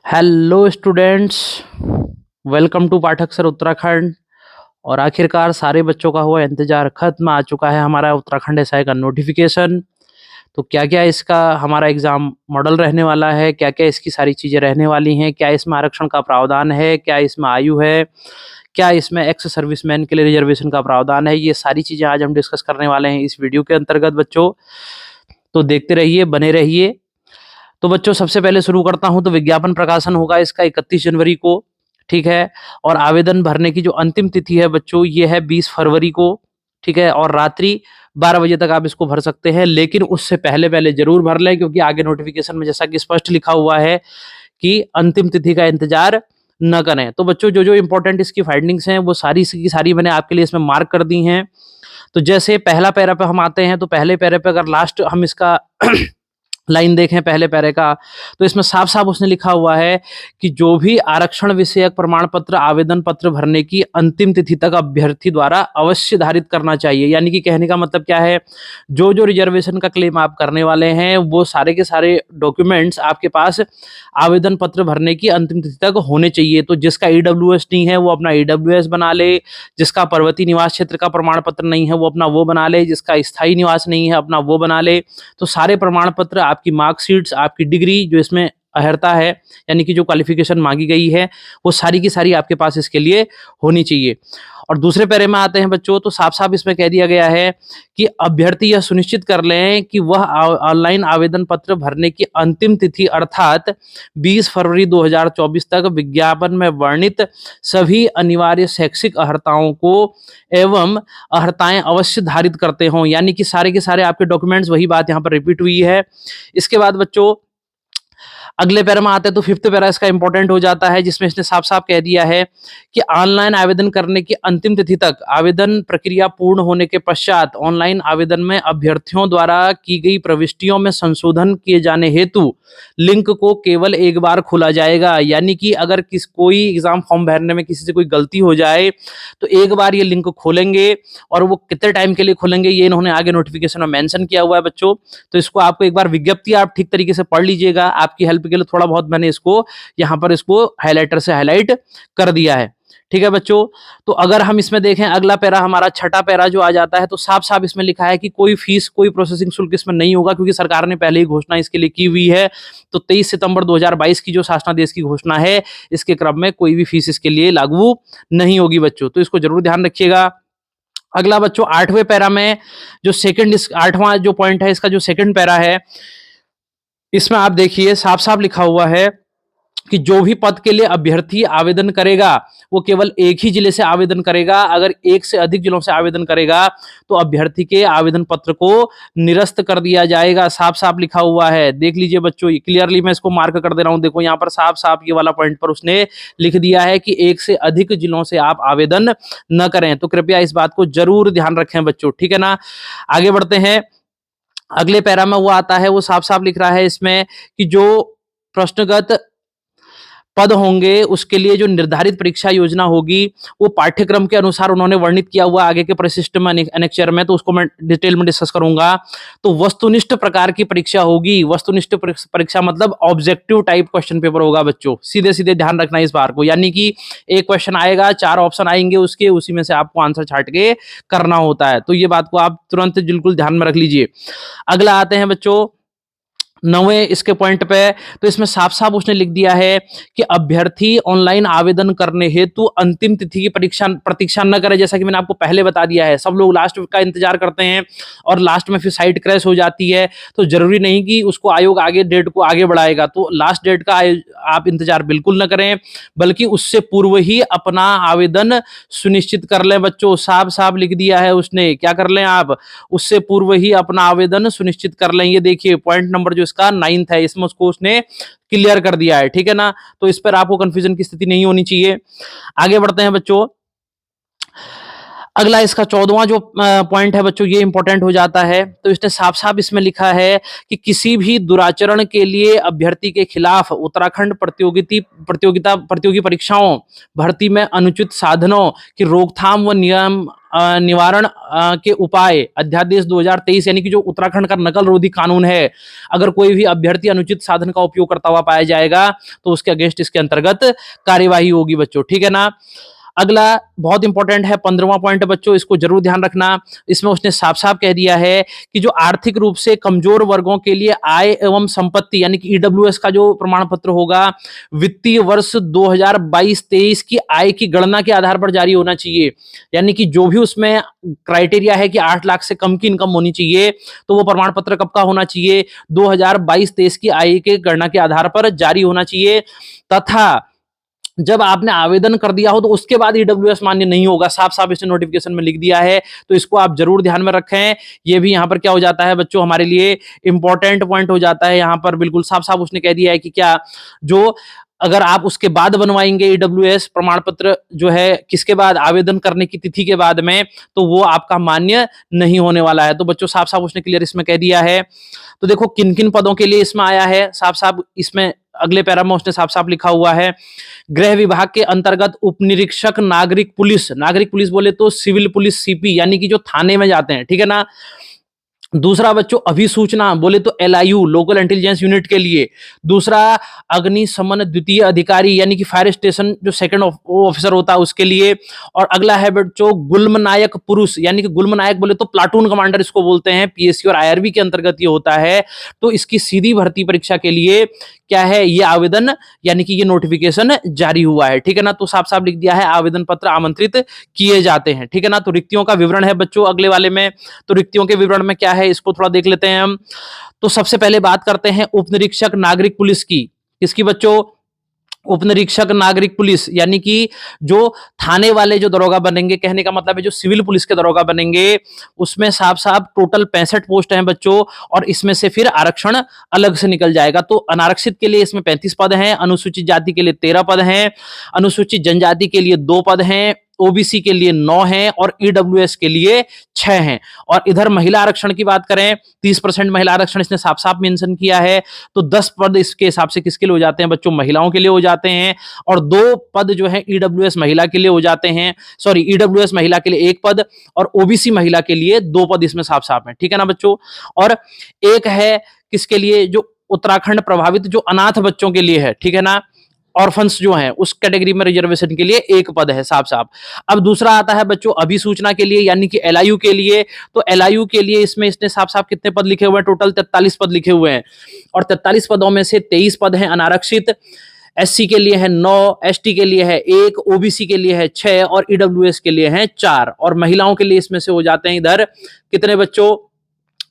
Hello students, welcome to Pathak sir Uttarakhand. और आखिरकार सारे बच्चों का हुआ इंतजार खत्म, आ चुका है हमारा उत्तराखंड एसआई का नोटिफिकेशन। तो क्या क्या इसका हमारा एग्जाम मॉडल रहने वाला है, क्या क्या इसकी सारी चीज़ें रहने वाली हैं, क्या इसमें आरक्षण का प्रावधान है, क्या इसमें आयु है, क्या इसमें एक्स सर्विसमैन के लिए रिजर्वेशन का प्रावधान है, ये सारी चीज़ें आज हम डिस्कस करने वाले हैं इस वीडियो के अंतर्गत बच्चों। तो देखते रहिए, बने रहिए। तो बच्चों सबसे पहले शुरू करता हूं। तो विज्ञापन प्रकाशन होगा इसका 31 जनवरी को, ठीक है। और आवेदन भरने की जो अंतिम तिथि है बच्चों, ये है 20 फरवरी को, ठीक है। और रात्रि 12 बजे तक आप इसको भर सकते हैं, लेकिन उससे पहले पहले जरूर भर लें, क्योंकि आगे नोटिफिकेशन में जैसा कि स्पष्ट लिखा हुआ है कि अंतिम तिथि का इंतजार न करें। तो बच्चों जो जो इंपॉर्टेंट इसकी फाइंडिंग्स हैं वो सारी की सारी मैंने आपके लिए इसमें मार्क कर दी हैं। तो जैसे पहला पैरा पे हम आते हैं, तो पहले पैरे पे अगर लास्ट हम इसका लाइन देखें पहले पैरे का, तो इसमें साफ साफ उसने लिखा हुआ है कि जो भी आरक्षण विषयक प्रमाण पत्र आवेदन पत्र भरने की अंतिम तिथि तक अभ्यर्थी द्वारा अवश्य धारित करना चाहिए। यानी कि कहने का मतलब क्या है, जो जो रिजर्वेशन का क्लेम आप करने वाले हैं वो सारे के सारे डॉक्यूमेंट्स आपके पास आवेदन पत्र भरने की अंतिम तिथि तक होने चाहिए। तो जिसका ईडब्ल्यूएस नहीं है वो अपना ईडब्ल्यूएस बना ले, जिसका पर्वतीय निवास क्षेत्र का प्रमाण पत्र नहीं है वो अपना वो बना ले, जिसका स्थायी निवास नहीं है अपना वो बना ले। तो सारे प्रमाण पत्र, आपकी मार्कशीट्स, आपकी डिग्री जो इसमें अहर्ता है, यानी कि जो क्वालिफिकेशन मांगी गई है, वो सारी की सारी आपके पास इसके लिए होनी चाहिए। और दूसरे पैरे में आते हैं बच्चों, तो साफ साफ इसमें कह दिया गया है कि अभ्यर्थी यह सुनिश्चित कर लें कि वह ऑनलाइन आवेदन पत्र भरने की अंतिम तिथि अर्थात 20 फरवरी 2024 तक विज्ञापन में वर्णित सभी अनिवार्य शैक्षिक अहर्ताओं को एवं अहर्ताएं अवश्य धारित करते हों। यानी कि सारे के सारे आपके डॉक्यूमेंट्स, वही बात यहाँ पर रिपीट हुई है। इसके बाद बच्चों अगले पैरा में आते हैं, तो फिफ्थ पैरा इसका इंपॉर्टेंट हो जाता है, जिसमें इसने साफ साफ कह दिया है कि ऑनलाइन आवेदन करने की अंतिम तिथि तक आवेदन प्रक्रिया पूर्ण होने के पश्चात ऑनलाइन आवेदन में अभ्यर्थियों द्वारा की गई प्रविष्टियों में संशोधन किए जाने हेतु लिंक को केवल एक बार खोला जाएगा। यानी कि अगर कोई एग्जाम फॉर्म भरने में किसी से कोई गलती हो जाए तो एक बार ये लिंक खोलेंगे, और वो कितने टाइम के लिए खोलेंगे ये इन्होंने आगे नोटिफिकेशन में मेंशन किया हुआ है बच्चों। तो इसको आपको एक बार विज्ञप्ति आप ठीक तरीके से पढ़ लीजिएगा, आपकी हेल्प के लिए थोड़ा बहुत मैंने इसको यहाँ पर इसको हाइलाइटर से हाईलाइट कर दिया है, ठीक है बच्चों। तो अगर हम इसमें देखें अगला पैरा, हमारा छठा पैरा जो आ जाता है, तो साफ साफ इसमें लिखा है कि कोई फीस, कोई प्रोसेसिंग शुल्क इसमें नहीं होगा, क्योंकि सरकार ने पहले ही घोषणा इसके लिए की हुई है। तो 23 सितंबर 2022 की जो शासनादेश की घोषणा है, इसके क्रम में कोई भी फीस इसके लिए लागू नहीं होगी बच्चों, तो इसको जरूर ध्यान रखिएगा। अगला बच्चों आठवें पैरा में जो सेकंड, आठवां जो पॉइंट है इसका, जो सेकंड पैरा है, इसमें आप देखिए साफ साफ लिखा हुआ है कि जो भी पद के लिए अभ्यर्थी आवेदन करेगा वो केवल एक ही जिले से आवेदन करेगा। अगर एक से अधिक जिलों से आवेदन करेगा तो अभ्यर्थी के आवेदन पत्र को निरस्त कर दिया जाएगा। साफ साफ लिखा हुआ है, देख लीजिए बच्चों, क्लियरली मैं इसको मार्क कर दे रहा हूं। देखो यहाँ पर साफ साफ ये वाला पॉइंट पर उसने लिख दिया है कि एक से अधिक जिलों से आप आवेदन न करें। तो कृपया इस बात को जरूर ध्यान रखें बच्चों, ठीक है ना। आगे बढ़ते हैं, अगले पैरा में वो आता है, वो साफ साफ लिख रहा है इसमें कि जो प्रश्नगत पद होंगे उसके लिए जो निर्धारित परीक्षा योजना होगी वो पाठ्यक्रम के अनुसार उन्होंने वर्णित किया हुआ आगे के परिशिष्ट में अनेक्चर में, तो उसको मैं डिटेल में डिस्कस करूंगा। तो वस्तुनिष्ठ प्रकार की परीक्षा होगी। वस्तुनिष्ठ परीक्षा मतलब ऑब्जेक्टिव टाइप क्वेश्चन पेपर होगा बच्चों, सीधे सीधे ध्यान रखना इस बार को। यानी कि एक क्वेश्चन आएगा, 4 ऑप्शन आएंगे उसके, उसी में से आपको आंसर छाट के करना होता है। तो ये बात को आप तुरंत बिल्कुल ध्यान में रख लीजिए। अगला आते हैं बच्चों नवे इसके पॉइंट पे, तो इसमें साफ साफ उसने लिख दिया है कि अभ्यर्थी ऑनलाइन आवेदन करने हेतु अंतिम तिथि की प्रतीक्षा न करे। जैसा कि मैंने आपको पहले बता दिया है, सब लोग लास्ट का इंतजार करते हैं और लास्ट में फिर साइट क्रैश हो जाती है। तो जरूरी नहीं कि उसको आयोग आगे डेट को आगे बढ़ाएगा, तो लास्ट डेट का आप इंतजार बिल्कुल न करें, बल्कि उससे पूर्व ही अपना आवेदन सुनिश्चित कर लें बच्चों। साफ साफ लिख दिया है उसने, क्या कर लें आप, उससे पूर्व ही अपना आवेदन सुनिश्चित कर लें। ये देखिए पॉइंट नंबर जो इसका 9th है, इसमें उसको उसने क्लियर कर दिया है, ठीक है ना। तो इस पर आपको कंफ्यूजन की स्थिति नहीं होनी चाहिए। आगे बढ़ते हैं बच्चों, अगला इसका 14वां जो पॉइंट है बच्चों, ये इंपॉर्टेंट हो जाता है। तो इसने साफ साफ इसमें लिखा है कि किसी भी दुराचरण के लिए अभ्यर्थी के खिलाफ उत्तराखंड प्रतियोगी परीक्षाओं भर्ती में अनुचित साधनों की रोकथाम व निवारण के उपाय अध्यादेश 2023 यानी कि जो उत्तराखंड का नकल रोधी कानून है, अगर कोई भी अभ्यर्थी अनुचित साधन का उपयोग करता हुआ पाया जाएगा तो उसके अगेंस्ट इसके अंतर्गत कार्यवाही होगी बच्चों, ठीक है ना। अगला बहुत इंपॉर्टेंट है 15वां पॉइंट बच्चों, इसको जरूर ध्यान रखना। इसमें उसने साफ साफ कह दिया है कि जो आर्थिक रूप से कमजोर वर्गों के लिए आय एवं संपत्ति यानी कि ईडब्ल्यूएस का जो प्रमाण पत्र होगा, वित्तीय वर्ष 2022-23 की आय की गणना के आधार पर जारी होना चाहिए। यानी कि जो भी उसमें क्राइटेरिया है कि 8 लाख से कम की इनकम होनी चाहिए, तो वो प्रमाण पत्र कब का होना चाहिए, 2022-23 की आय के गणना के आधार पर जारी होना चाहिए। तथा जब आपने आवेदन कर दिया हो तो उसके बाद ईडब्ल्यूएस मान्य नहीं होगा, साफ साफ इसने नोटिफिकेशन में लिख दिया है। तो इसको आप जरूर ध्यान में रखें। ये भी यहां पर क्या हो जाता है बच्चों, हमारे लिए इंपॉर्टेंट पॉइंट हो जाता है। यहां पर बिल्कुल साफ साफ उसने कह दिया है कि क्या जो अगर आप उसके बाद बनवाएंगे ईडब्ल्यूएस प्रमाण पत्र जो है किसके बाद, आवेदन करने की तिथि के बाद में, तो वो आपका मान्य नहीं होने वाला है। तो बच्चों साफ साफ उसने क्लियर इसमें कह दिया है। तो देखो किन किन पदों के लिए इसमें आया है, साफ साफ इसमें अगले पैरा में उसने साफ साफ लिखा हुआ है। गृह विभाग के अंतर्गत उप निरीक्षक नागरिक पुलिस बोले तो सिविल पुलिस सीपी यानी कि जो थाने में जाते हैं, ठीक है ना। दूसरा बच्चों अभिसूचना बोले तो एलआईयू लोकल इंटेलिजेंस यूनिट के लिए। दूसरा अग्निशमन द्वितीय अधिकारी यानी कि फायर स्टेशन जो सेकंड ऑफिसर होता है उसके लिए। और अगला है बच्चों गुल्मनायक पुरुष यानी कि गुल्मनायक बोले तो प्लाटून कमांडर इसको बोलते हैं, पीएससी और आईआरबी के अंतर्गत ये होता है। तो इसकी सीधी भर्ती परीक्षा के लिए क्या है, ये आवेदन यानी कि ये नोटिफिकेशन जारी हुआ है, ठीक है ना। तो साफ साफ लिख दिया है आवेदन पत्र आमंत्रित किए जाते हैं, ठीक है ना। तो रिक्तियों का विवरण है बच्चों अगले वाले में। तो रिक्तियों के विवरण में क्या है इसको थोड़ा देख लेते हैं हम। तो सबसे पहले बात करते हैं उप निरीक्षक नागरिक पुलिस की। किसकी बच्चों, उप निरीक्षक नागरिक पुलिस यानी कि जो थाने वाले जो दरोगा बनेंगे, कहने का मतलब है जो सिविल पुलिस के दरोगा बनेंगे, उसमें साफ साफ टोटल 65 पोस्ट हैं बच्चों। और इसमें से फिर आरक्षण अलग से निकल जाएगा। तो अनारक्षित के लिए इसमें 35 पद हैं, अनुसूचित जाति के लिए 13 पद हैं, अनुसूचित जनजाति के लिए 2 पद हैं, ओबीसी के लिए 9 हैं और ईडब्ल्यूएस के लिए 6 हैं। और इधर महिला आरक्षण की बात करें, 30% महिला आरक्षण इसने साफ साफ मेंशन किया है। तो 10 पद इसके हिसाब से किसके लिए हो जाते हैं बच्चों, महिलाओं के लिए हो जाते हैं। और 2 पद जो है ईडब्ल्यूएस महिला के लिए हो जाते हैं, सॉरी ईडब्ल्यूएस महिला के लिए 1 पद और ओबीसी महिला के लिए 2 पद इसमें साफ साफ है, ठीक है ना बच्चों। और एक है किसके लिए, जो उत्तराखंड प्रभावित जो अनाथ बच्चों के लिए है, ठीक है ना, ऑर्फन्स जो हैं उस कैटेगरी में रिजर्वेशन के लिए 1 पद है साफ साफ। अब दूसरा आता है बच्चों अभिसूचना के लिए यानी कि एलआईयू के लिए। तो एलआईयू के लिए इसमें इसने साफ साफ कितने पद लिखे हुए हैं, टोटल 43 पद लिखे हुए हैं। और 43 पदों में से 23 पद हैं अनारक्षित, एससी के लिए है 9, एसटी के लिए है 1, ओबीसी के लिए है 6 और ईडब्ल्यूएस के लिए है 4। और महिलाओं के लिए इसमें से हो जाते हैं इधर कितने बच्चों,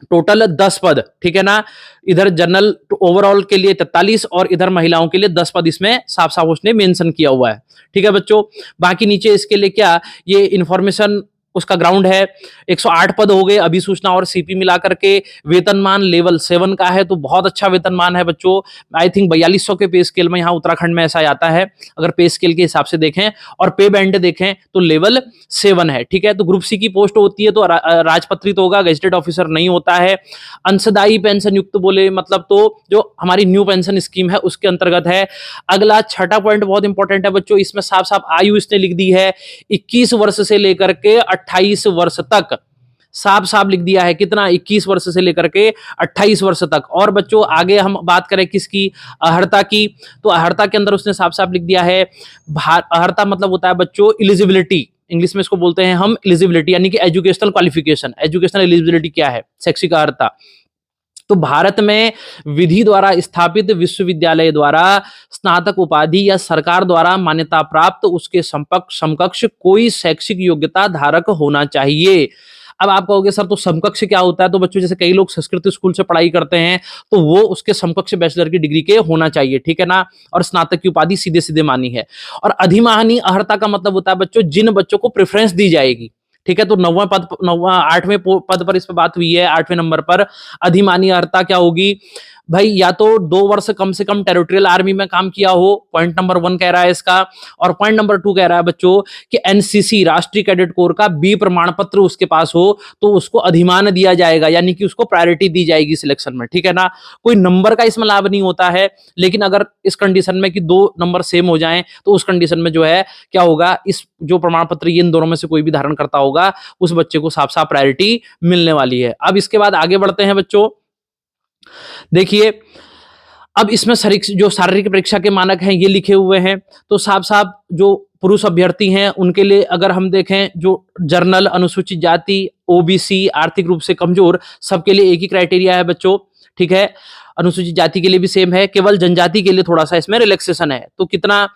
टोटल 10 पद, ठीक है ना। इधर जनरल ओवरऑल के लिए 43 और इधर महिलाओं के लिए 10 पद इसमें साफ साफ उसने मेंशन किया हुआ है, ठीक है बच्चों। बाकी नीचे इसके लिए क्या, ये इंफॉर्मेशन उसका ग्राउंड है। 108 पद हो गए अभिसूचना और सीपी मिलाकर के। वेतनमान लेवल 7 का है, तो बहुत अच्छा वेतनमान है बच्चों। आई थिंक 4200 के पे स्केल में यहाँ उत्तराखंड में ऐसा आता है अगर पे स्केल के हिसाब से देखें। और पे बैंड देखें तो लेवल 7 है, ठीक है। तो ग्रुप सी की पोस्ट होती है तो राजपत्रित होगा, गेजेटेड ऑफिसर नहीं होता है। अंशदायी पेंशन युक्त बोले मतलब तो जो हमारी न्यू पेंशन स्कीम है उसके अंतर्गत है। अगला छठा पॉइंट बहुत इंपॉर्टेंट है बच्चों, इसमें साफ साफ आयु इसने लिख दी है 21 वर्ष से लेकर के 28 वर्ष तक, साफ साफ लिख दिया है कितना, 21 वर्ष से लेकर के 28 वर्ष तक। और बच्चों आगे हम बात करें किसकी, अहर्ता की। तो अहर्ता के अंदर उसने साफ साफ लिख दिया है, अहर्ता मतलब होता है बच्चों एलिजिबिलिटी, इंग्लिश में इसको बोलते हैं हम एलिजिबिलिटी यानी कि एजुकेशनल क्वालिफिकेशन। एजुकेशनल एलिजिबिलिटी क्या है, शैक्षिक अर्हता। तो भारत में विधि द्वारा स्थापित विश्वविद्यालय द्वारा स्नातक उपाधि या सरकार द्वारा मान्यता प्राप्त उसके समकक्ष कोई शैक्षिक योग्यता धारक होना चाहिए। अब आप कहोगे सर तो समकक्ष क्या होता है, तो बच्चों जैसे कई लोग संस्कृत स्कूल से पढ़ाई करते हैं तो वो उसके समकक्ष बैचलर की डिग्री के होना चाहिए, ठीक है ना। और स्नातक की उपाधि सीधे सीधे मानी है। और अधिमानी अर्हता का मतलब होता है बच्चों जिन बच्चों को प्रेफरेंस दी जाएगी, ठीक है। तो 8वें पद पर इस पर बात हुई है, 8वें नंबर पर अधिमानी अर्हता क्या होगी, भाई या तो 2 वर्ष कम से कम टेरिटोरियल आर्मी में काम किया हो, पॉइंट नंबर 1 कह रहा है इसका। और पॉइंट नंबर 2 कह रहा है बच्चों कि एनसीसी राष्ट्रीय कैडेट कोर का बी प्रमाण पत्र उसके पास हो, तो उसको अधिमान दिया जाएगा, यानी कि उसको प्रायोरिटी दी जाएगी सिलेक्शन में, ठीक है ना। कोई नंबर का इसमें लाभ नहीं होता है, लेकिन अगर इस कंडीशन में कि 2 नंबर सेम हो जाएं, तो उस कंडीशन में जो है क्या होगा, इस जो प्रमाण पत्र इन दोनों में से कोई भी धारण करता होगा, उस बच्चे को साफ साफ प्रायोरिटी मिलने वाली है। अब इसके बाद आगे बढ़ते हैं बच्चों। देखिए अब इसमें जो शारीरिक परीक्षा के मानक हैं ये लिखे हुए हैं, तो साफ साफ जो पुरुष अभ्यर्थी हैं उनके लिए अगर हम देखें, जो जर्नल, अनुसूचित जाति, ओबीसी, आर्थिक रूप से कमजोर, सबके लिए एक ही क्राइटेरिया है बच्चों, ठीक है। अनुसूचित जाति के लिए भी सेम है, केवल जनजाति के लिए थोड़ा सा इसमें रिलैक्सेशन है। तो कितना,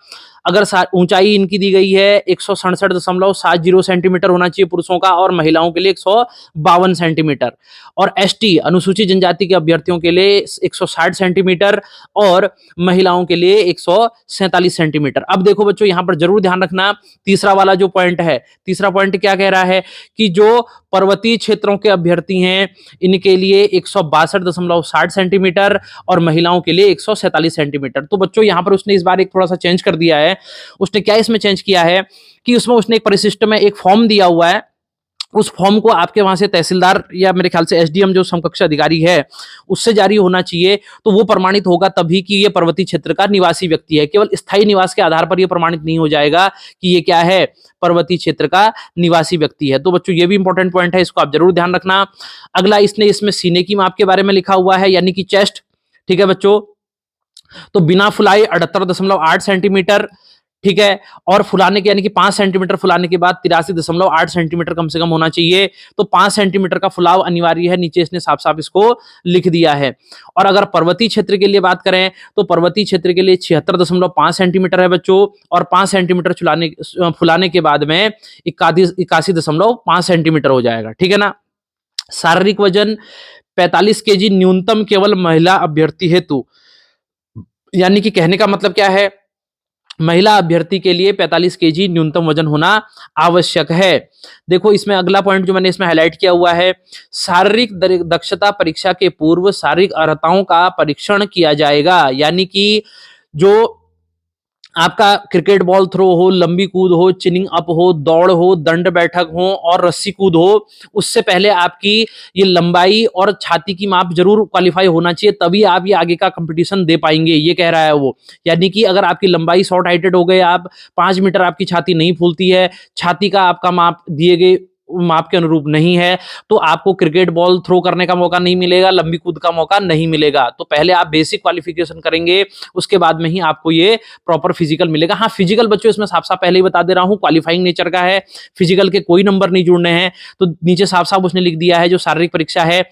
अगर ऊंचाई इनकी दी गई है 167.70 सेंटीमीटर होना चाहिए पुरुषों का, और महिलाओं के लिए 152 सेंटीमीटर। और एसटी अनुसूचित जनजाति के अभ्यर्थियों के लिए 160 सेंटीमीटर और महिलाओं के लिए 147 सेंटीमीटर। अब देखो बच्चों, यहां पर जरूर ध्यान रखना, तीसरा वाला जो पॉइंट है, तीसरा पॉइंट क्या कह रहा है कि जो पर्वतीय क्षेत्रों के अभ्यर्थी हैं इनके लिए 162.60 सेंटीमीटर और महिलाओं के लिए 147 सेंटीमीटर। तो बच्चों यहां पर उसने इस बार एक थोड़ा सा चेंज कर दिया है। उसने क्या इसमें चेंज किया है कि उसमें उसने एक परिशिष्ट में एक फॉर्म दिया हुआ है, उस फॉर्म को आपके वहां से तहसीलदार या मेरे ख्याल से एसडीएम जो समकक्ष अधिकारी है उससे जारी होना चाहिए, तो वो प्रमाणित होगा तभी कि ये पर्वतीय क्षेत्र का निवासी व्यक्ति है। केवल स्थायी निवास के आधार पर ये प्रमाणित नहीं हो जाएगा कि ये क्या है, पर्वतीय क्षेत्र का निवासी व्यक्ति है। तो बच्चों ये भी इंपॉर्टेंट पॉइंट है, इसको आप जरूर ध्यान रखना। अगला इसने इसमें सीने की माप के बारे में लिखा हुआ है, यानी कि चेस्ट, ठीक है बच्चों। तो बिना फुलाई 78.8 सेंटीमीटर, ठीक है। और फुलाने के यानी कि 5 सेंटीमीटर फुलाने के बाद 83.8 सेंटीमीटर कम से कम होना चाहिए। तो 5 सेंटीमीटर का फुलाव अनिवार्य है, नीचे इसने साफ साफ इसको लिख दिया है। और अगर पर्वतीय क्षेत्र के लिए बात करें तो पर्वतीय क्षेत्र के लिए 76.5 सेंटीमीटर है बच्चों, और 5 सेंटीमीटर फुलाने के बाद में 81.5 सेंटीमीटर हो जाएगा, ठीक है ना। शारीरिक वजन 45 केजी न्यूनतम केवल महिला अभ्यर्थी हेतु, यानी कि कहने का मतलब क्या है, महिला अभ्यर्थी के लिए 45 केजी न्यूनतम वजन होना आवश्यक है। देखो इसमें अगला पॉइंट जो मैंने इसमें हाईलाइट किया हुआ है, शारीरिक दक्षता परीक्षा के पूर्व शारीरिक अर्हताओं का परीक्षण किया जाएगा, यानी कि जो आपका क्रिकेट बॉल थ्रो हो, लंबी कूद हो, चिनिंग अप हो, दौड़ हो, दंड बैठक हो और रस्सी कूद हो, उससे पहले आपकी ये लंबाई और छाती की माप जरूर क्वालिफाई होना चाहिए, तभी आप ये आगे का कंपटीशन दे पाएंगे, ये कह रहा है वो। यानी कि अगर आपकी लंबाई शॉर्ट हाइटेड हो गए, आप 5 मीटर आपकी छाती नहीं फूलती है, छाती का आपका माप दिए गए माप के अनुरूप नहीं है, तो आपको क्रिकेट बॉल थ्रो करने का मौका नहीं मिलेगा, लंबी कूद का मौका नहीं मिलेगा। तो पहले आप बेसिक क्वालिफिकेशन करेंगे, उसके बाद में ही आपको ये प्रॉपर फिजिकल मिलेगा। हाँ, फिजिकल बच्चों इसमें साफ साफ पहले ही बता दे रहा हूं, क्वालिफाइंग नेचर का है, फिजिकल के कोई नंबर नहीं जुड़ने हैं। तो नीचे साफ साफ उसने लिख दिया है, जो शारीरिक परीक्षा है,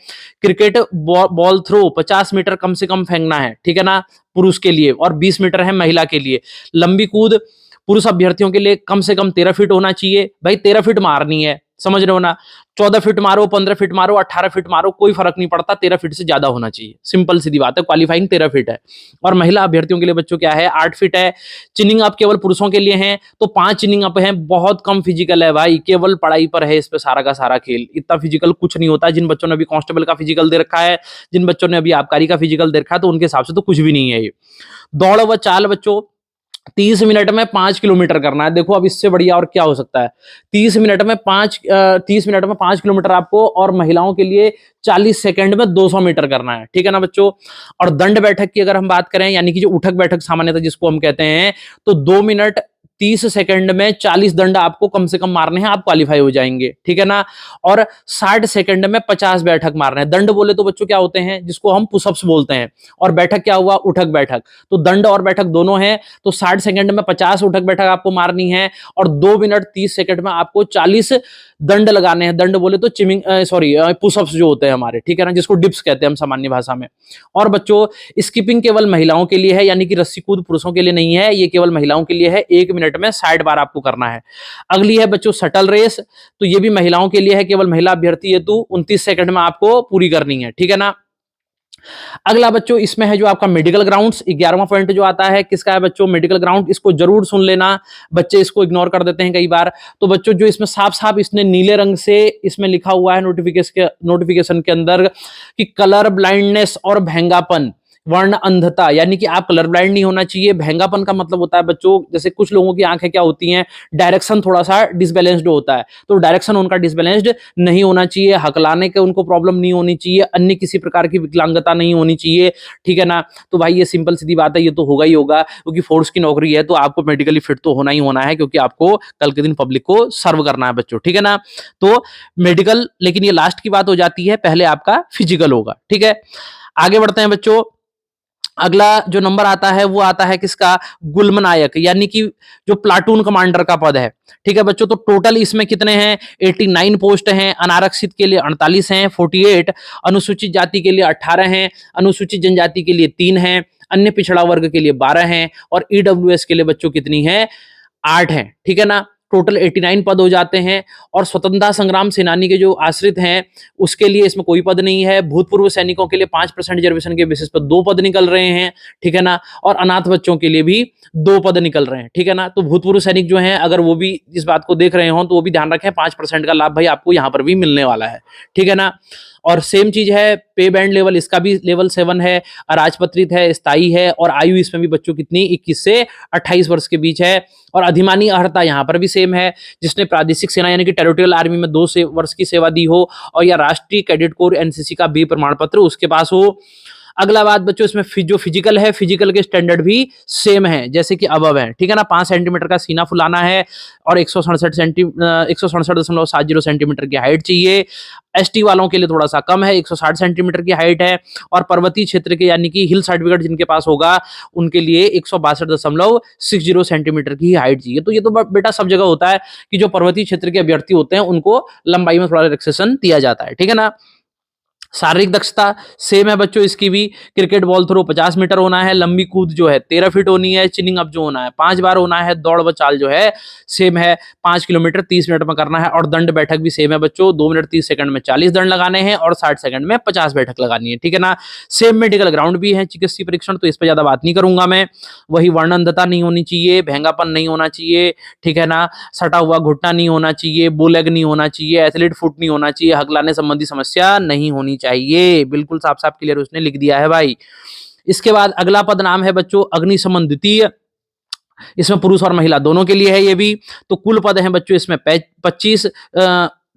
क्रिकेट बॉल थ्रो 50 मीटर कम से कम फेंकना है, ठीक है ना, पुरुष के लिए, और 20 मीटर है महिला के लिए। लंबी कूद पुरुष अभ्यर्थियों के लिए कम से कम 13 फीट होना चाहिए। भाई 13 फीट मारनी है, समझ रहे हो ना। 14 फीट मारो, 15 फीट मारो, 18 फीट मारो, कोई फर्क नहीं पड़ता, 13 फीट से ज्यादा होना चाहिए, सिंपल सीधी बात है। क्वालिफाइंग 13 फीट है। और महिला अभ्यर्थियों के लिए बच्चों क्या है, 8 फीट है। चिनिंग अप केवल पुरुषों के लिए है, तो 5 चिनिंग अप है। बहुत कम फिजिकल है भाई, केवल पढ़ाई पर है इस पे सारा का सारा खेल, इतना फिजिकल कुछ नहीं होता। जिन बच्चों ने अभी कांस्टेबल का फिजिकल दे रखा है, जिन बच्चों ने अभी आबकारी का फिजिकल दे रखा है, तो उनके हिसाब से तो कुछ भी नहीं है ये। दौड़ व चाल बच्चों 30 मिनट में 5 किलोमीटर करना है। देखो अब इससे बढ़िया और क्या हो सकता है। 30 मिनट में 5 किलोमीटर आपको, और महिलाओं के लिए 40 सेकंड में 200 मीटर करना है, ठीक है ना बच्चों। और दंड बैठक की अगर हम बात करें, यानी कि जो उठक बैठक सामान्यतः जिसको हम कहते हैं, तो 2 मिनट 30 सेकंड में 40 दंड आपको कम से कम मारने हैं, आप क्वालिफाई हो जाएंगे, ठीक है ना। और 60 सेकंड में 50 बैठक मारने हैं। दंड बोले तो बच्चों क्या होते हैं, जिसको हम पुशअप्स बोलते हैं, और बैठक क्या हुआ, उठक बैठक। तो दंड और बैठक दोनों हैं, तो 60 सेकंड में 50 उठक बैठक आपको मारनी है, और 2 मिनट 30 सेकंड में आपको 40 दंड लगाने हैं। दंड बोले तो पुशअप्स जो होते हैं हमारे, ठीक है ना, जिसको डिप्स कहते हैं हम सामान्य भाषा में। और बच्चों स्किपिंग केवल महिलाओं के लिए है, यानी कि रस्सी कूद पुरुषों के लिए नहीं है, ये केवल महिलाओं के लिए है। 1 मिनट में 60 बार आपको करना है। अगली है बच्चों शटल रेस, तो ये भी महिलाओं के लिए है, केवल महिला अभ्यर्थी हेतु 29 सेकंड में आपको पूरी करनी है, ठीक है ना। अगला बच्चों इसमें है जो आपका मेडिकल ग्राउंड्स, 11वां पॉइंट जो आता है किसका है बच्चों, मेडिकल ग्राउंड। इसको जरूर सुन लेना, बच्चे इसको इग्नोर कर देते हैं कई बार। तो बच्चों जो इसमें साफ साफ इसने नीले रंग से इसमें लिखा हुआ है नोटिफिकेशन के अंदर कि कलर ब्लाइंडनेस और भेंगापन, वर्ण अंधता, यानी कि आप कलर ब्लाइंड नहीं होना चाहिए। भैंगापन का मतलब होता है बच्चों, जैसे कुछ लोगों की आंखें क्या होती हैं, डायरेक्शन थोड़ा सा डिसबैलेंस्ड होता है, तो डायरेक्शन उनका डिसबैलेंस्ड नहीं होना चाहिए, हकलाने के उनको प्रॉब्लम नहीं होनी चाहिए, अन्य किसी प्रकार की विकलांगता नहीं होनी चाहिए, ठीक है ना। तो भाई ये सिंपल सीधी बात है, ये तो होगा ही होगा, क्योंकि फोर्स की नौकरी है तो आपको मेडिकली फिट तो होना ही होना है, क्योंकि आपको कल के दिन पब्लिक को सर्व करना है बच्चों, ठीक है ना। तो मेडिकल, लेकिन ये लास्ट की बात हो जाती है, पहले आपका फिजिकल होगा, ठीक है। आगे बढ़ते हैं बच्चों। अगला जो नंबर आता है वो आता है किसका, गुल्मनायक, यानी कि जो प्लाटून कमांडर का पद है, ठीक है बच्चों। तो टोटल इसमें कितने हैं, 89 पोस्ट हैं। अनारक्षित के लिए 48 हैं, 48। अनुसूचित जाति के लिए 18 हैं, अनुसूचित जनजाति के लिए 3 हैं, अन्य पिछड़ा वर्ग के लिए 12 हैं, और ईडब्ल्यूएस के लिए बच्चों कितनी है, 8 हैं, ठीक है ना। टोटल 89 पद हो जाते हैं। और स्वतंत्रता संग्राम सेनानी के जो आश्रित हैं उसके लिए इसमें कोई पद नहीं है। भूतपूर्व सैनिकों के लिए 5% रिजर्वेशन के बेसिस पर 2 पद निकल रहे हैं, ठीक है ना। और अनाथ बच्चों के लिए भी 2 पद निकल रहे हैं, ठीक है ना। तो भूतपूर्व सैनिक जो हैं, अगर वो भी इस बात को देख रहे हो तो वो भी ध्यान रखें, 5% का लाभ भाई आपको यहाँ पर भी मिलने वाला है, ठीक है ना। और सेम चीज है, पे बैंड लेवल इसका भी लेवल 7 है, अराजपत्रित है, स्थायी है, और आयु इसमें भी बच्चों कितनी, 21 से 28 वर्ष के बीच है। और अधिमानी अर्हता यहाँ पर भी सेम है, जिसने प्रादेशिक सेना यानी कि टेरिटोरियल आर्मी में 2 वर्ष की सेवा दी हो, और या राष्ट्रीय कैडेट कोर एनसीसी का बी प्रमाण पत्र उसके पास हो। अगला बात बच्चों, इसमें जो फिजिकल है, फिजिकल के स्टैंडर्ड भी सेम है जैसे कि अबव है, ठीक है ना। 5 सेंटीमीटर का सीना फुलाना है, और 167.70 सेंटीमीटर की हाइट चाहिए। एसटी वालों के लिए थोड़ा सा कम है, 160 सेंटीमीटर की हाइट है। और पर्वतीय क्षेत्र के यानी कि हिल सर्टिफिकेट जिनके पास होगा उनके लिए 162.60 सेंटीमीटर की हाइट चाहिए। तो ये तो बेटा सब जगह होता है कि जो पर्वतीय क्षेत्र के अभ्यर्थी होते हैं उनको लंबाई में थोड़ा रिलैक्सेशन दिया जाता है, ठीक है ना। शारीरिक दक्षता सेम है बच्चों इसकी भी। क्रिकेट बॉल थ्रो 50 मीटर होना है, लंबी कूद जो है 13 फीट होनी है, चिनिंग अप जो होना है 5 बार होना है, दौड़ व चाल जो है सेम है, 5 किलोमीटर 30 मिनट में करना है। और दंड बैठक भी सेम है बच्चों, 2 मिनट 30 सेकंड में 40 दंड लगाने हैं, और 60 सेकंड में 50 बैठक लगानी है, ठीक है ना। सेम मेडिकल ग्राउंड भी है, चिकित्सीय परीक्षण, तो इस पर ज्यादा बात नहीं करूंगा मैं। वही वर्ण अंधता नहीं होनी चाहिए, भैंगापन नहीं होना चाहिए, ठीक है ना। सटा हुआ घुटना नहीं होना चाहिए, बोलेग नहीं होना चाहिए, एथलीट फुट नहीं होना चाहिए, हकलाने संबंधी समस्या नहीं होनी चाहिए। बिल्कुल साफ साफ क्लियर उसने लिख दिया है भाई। इसके बाद अगला पद नाम है बच्चों अग्निशमन द्वितीय, इसमें पुरुष और महिला दोनों के लिए है ये भी। तो कुल पद हैं बच्चों इसमें 25,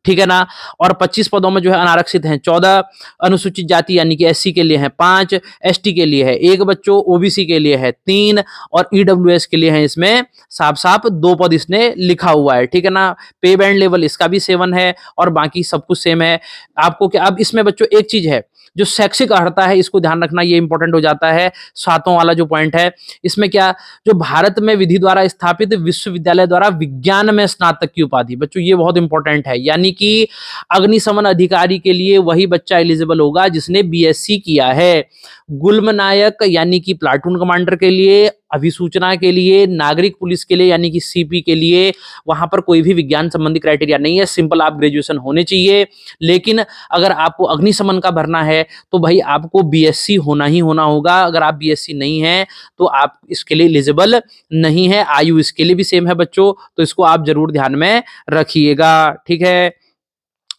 ठीक है ना। और 25 पदों में जो है अनारक्षित हैं 14, अनुसूचित जाति यानी कि एससी के लिए है 5, एसटी के लिए है 1 बच्चों, ओबीसी के लिए है 3, और ईडब्ल्यूएस के लिए है इसमें साफ साफ 2 पद इसने लिखा हुआ है, ठीक है ना। पे बैंड लेवल इसका भी 7 है, और बाकी सब कुछ सेम है। आपको क्या, अब इसमें बच्चों एक चीज है, जो शैक्षिक अर्हता है इसको ध्यान रखना, ये इंपॉर्टेंट हो जाता है। 7वां वाला जो पॉइंट है इसमें क्या, जो भारत में विधि द्वारा स्थापित विश्वविद्यालय द्वारा विज्ञान में स्नातक की उपाधि, बच्चों ये बहुत इंपॉर्टेंट है। यानी कि अग्निशमन अधिकारी के लिए वही बच्चा एलिजिबल होगा जिसने बीएससी किया है। गुल्मनायक यानी कि प्लाटून कमांडर के लिए, अभिसूचना के लिए, नागरिक पुलिस के लिए यानी कि सीपी के लिए वहां पर कोई भी विज्ञान संबंधी क्राइटेरिया नहीं है, सिंपल आप ग्रेजुएशन होने चाहिए। लेकिन अगर आपको अग्निशमन का भरना है तो भाई आपको बीएससी होना ही होना होगा। अगर आप बीएससी नहीं है तो आप इसके लिए एलिजिबल नहीं है। आयु इसके लिए भी सेम है बच्चों, तो इसको आप जरूर ध्यान में रखिएगा, ठीक है।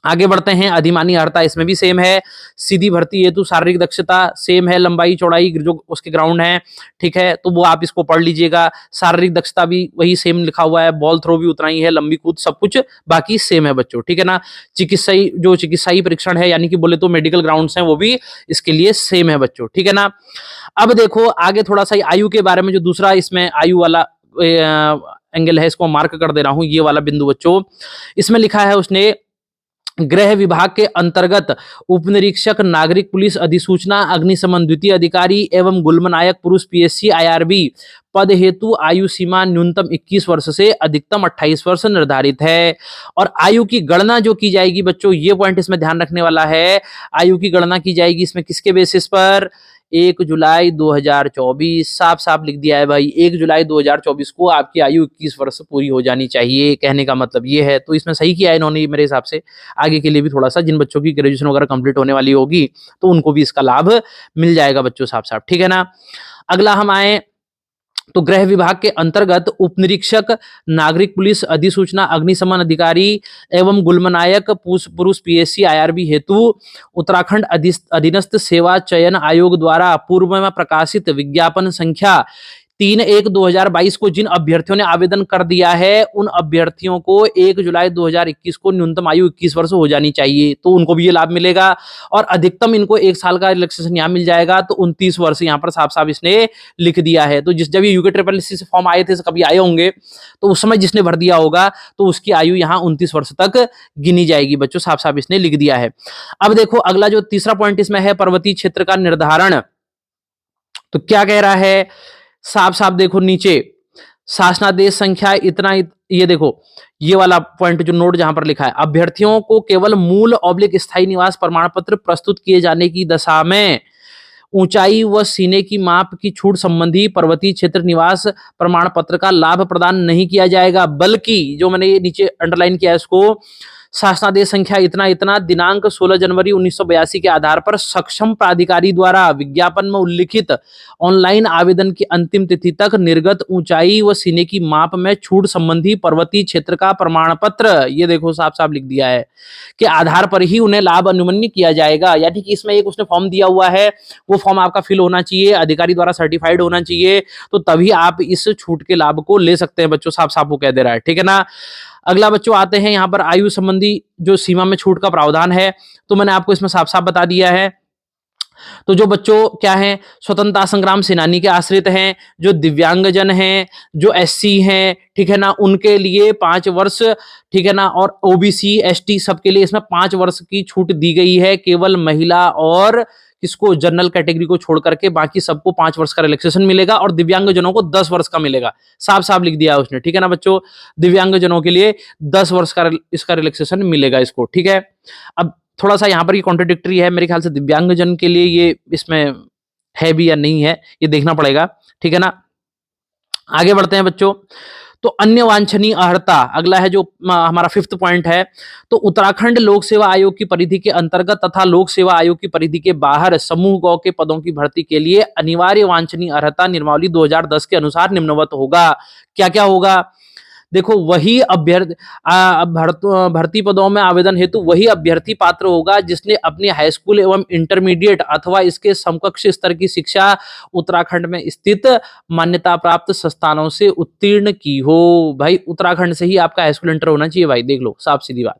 आगे बढ़ते हैं, अधिमानी अर्हता इसमें भी सेम है। सीधी भर्ती हेतु शारीरिक दक्षता सेम है, लंबाई चौड़ाई जो उसके ग्राउंड है, ठीक है, तो वो आप इसको पढ़ लीजिएगा। शारीरिक दक्षता भी वही सेम लिखा हुआ है, बॉल थ्रो भी उतना ही है, लंबी कूद सब कुछ बाकी सेम है बच्चों, ठीक है ना। चिकित्साई परीक्षण है यानी कि बोले तो मेडिकल ग्राउंड्स हैं वो भी इसके लिए सेम है बच्चों, ठीक है ना। अब देखो आगे थोड़ा सा आयु के बारे में, जो दूसरा इसमें आयु वाला एंगल है इसको मार्क कर दे रहा हूं, ये वाला बिंदु बच्चों। इसमें लिखा है उसने, गृह विभाग के अंतर्गत उपनिरीक्षक, नागरिक पुलिस अधिसूचना, अग्निशमन द्वितीय अधिकारी एवं गुल्मनायक पुरुष पीएससी आईआरबी पद हेतु आयु सीमा न्यूनतम 21 वर्ष से अधिकतम 28 वर्ष निर्धारित है। और आयु की गणना जो की जाएगी बच्चों, ये पॉइंट इसमें ध्यान रखने वाला है। आयु की गणना की जाएगी इसमें किसके बेसिस पर, 1 जुलाई 2024, साफ साफ लिख दिया है भाई, 1 जुलाई 2024 को आपकी आयु 21 वर्ष पूरी हो जानी चाहिए, कहने का मतलब ये है। तो इसमें सही किया है इन्होंने मेरे हिसाब से। आगे के लिए भी थोड़ा सा, जिन बच्चों की ग्रेजुएशन वगैरह कंप्लीट होने वाली होगी तो उनको भी इसका लाभ मिल जाएगा बच्चों, साफ साफ, ठीक है ना। अगला हम आए तो गृह विभाग के अंतर्गत उप निरीक्षक, नागरिक पुलिस अधिसूचना, अग्निशमन अधिकारी एवं गुलमनायक पुरुष पीएससी आईआरबी हेतु उत्तराखंड अधीनस्थ सेवा चयन आयोग द्वारा पूर्व में प्रकाशित विज्ञापन संख्या 3/1/2022 को जिन अभ्यर्थियों ने आवेदन कर दिया है, उन अभ्यर्थियों को 1 जुलाई 2021 को न्यूनतम आयु 21 वर्ष हो जानी चाहिए, तो उनको भी ये लाभ मिलेगा। और अधिकतम इनको 1 साल का रिलैक्सेशन यहाँ मिल जाएगा, तो 29 वर्ष यहाँ पर साफ साफ इसने लिख दिया है। तो जब ये यूके ट्रिपल एससी से फॉर्म आए थे, कभी आए होंगे, तो उस समय जिसने भर दिया होगा तो उसकी आयु यहाँ 29 वर्ष तक गिनी जाएगी बच्चों, साफ साफ इसने लिख दिया है। अब देखो अगला जो तीसरा पॉइंट इसमें है, पर्वतीय क्षेत्र का निर्धारण। तो क्या कह रहा है, साफ साफ देखो नीचे, शासनादेश संख्या इतना ये देखो ये वाला पॉइंट जो नोट जहां पर लिखा है, अभ्यर्थियों को केवल मूल ऑब्लिक स्थायी निवास प्रमाण पत्र प्रस्तुत किए जाने की दशा में ऊंचाई व सीने की माप की छूट संबंधी पर्वतीय क्षेत्र निवास प्रमाण पत्र का लाभ प्रदान नहीं किया जाएगा, बल्कि जो मैंने ये नीचे अंडरलाइन किया है इसको, शासनादेश संख्या इतना इतना दिनांक 16 जनवरी 1982 के आधार पर सक्षम प्राधिकारी द्वारा विज्ञापन में उल्लिखित ऑनलाइन आवेदन की अंतिम तिथि तक निर्गत ऊंचाई व सीने की माप में छूट संबंधी पर्वतीय क्षेत्र का प्रमाण पत्र, ये देखो साफ साफ लिख दिया है, के आधार पर ही उन्हें लाभ अनुमन्य किया जाएगा। यानी कि इसमें एक उसने फॉर्म दिया हुआ है, वो फॉर्म आपका फिल होना चाहिए, अधिकारी द्वारा सर्टिफाइड होना चाहिए, तो तभी आप इस छूट के लाभ को ले सकते हैं बच्चों, साफ साफ वो कह दे रहा है, ठीक है ना। अगला बच्चों आते हैं यहाँ पर आयु संबंधी जो सीमा में छूट का प्रावधान है, तो मैंने आपको इसमें साफ साफ बता दिया है। तो जो बच्चों क्या है, स्वतंत्रता संग्राम सेनानी के आश्रित हैं, जो दिव्यांगजन हैं, जो एससी हैं, ठीक है ना, उनके लिए 5 वर्ष, ठीक है ना, और ओबीसी एसटी सबके लिए इसमें 5 वर्ष की छूट दी गई है। केवल महिला और किसको, जनरल कैटेगरी को छोड़ करके बाकी सबको 5 वर्ष का रिलैक्सेशन मिलेगा, और दिव्यांगजनों को 10 वर्ष का मिलेगा, साफ साफ लिख दिया है उसने, ठीक है ना बच्चों। दिव्यांगजनों के लिए 10 वर्ष का इसका रिलैक्सेशन मिलेगा इसको, ठीक है। अब थोड़ा सा यहाँ पर ये कॉन्ट्रडिक्टरी है, मेरे ख्याल से दिव्यांगजन के लिए ये इसमें है भी या नहीं है, ये देखना पड़ेगा, ठीक है ना। आगे बढ़ते हैं बच्चों। तो अन्य वांछनीय अर्हता अगला है जो हमारा 5th पॉइंट है। तो उत्तराखंड लोक सेवा आयोग की परिधि के अंतर्गत तथा लोक सेवा आयोग की परिधि के बाहर समूह ग के पदों की भर्ती के लिए अनिवार्य वांछनीय अर्हता नियमावली 2010 के अनुसार निम्नवत होगा। क्या क्या होगा, देखो वही भर्ती पदों में आवेदन हेतु वही अभ्यर्थी पात्र होगा जिसने अपनी हाई स्कूल एवं इंटरमीडिएट अथवा इसके समकक्ष स्तर की शिक्षा उत्तराखंड में स्थित मान्यता प्राप्त संस्थानों से उत्तीर्ण की हो। भाई उत्तराखंड से ही आपका हाई स्कूल इंटर होना चाहिए भाई, देख लो साफ सीधी बात,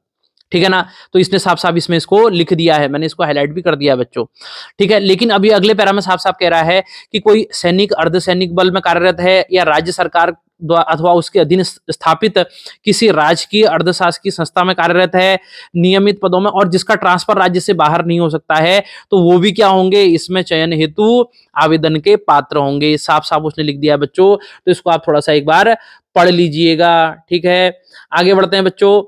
ठीक है ना। तो इसने साफ साफ इसमें इसको लिख दिया है, मैंने इसको हाईलाइट भी कर दिया बच्चों, ठीक है। लेकिन अभी अगले पैरा में साफ साफ कह रहा है कि कोई सैनिक अर्धसैनिक बल में कार्यरत है या राज्य सरकार अथवा उसके अधीन स्थापित किसी राजकीय अर्धशासकीय संस्था में कार्यरत है नियमित पदों में, और जिसका ट्रांसफर राज्य से बाहर नहीं हो सकता है, तो वो भी क्या होंगे, इसमें चयन हेतु आवेदन के पात्र होंगे। साफ साफ उसने लिख दिया बच्चों, तो इसको आप थोड़ा सा एक बार पढ़ लीजिएगा, ठीक है। आगे बढ़ते हैं बच्चों।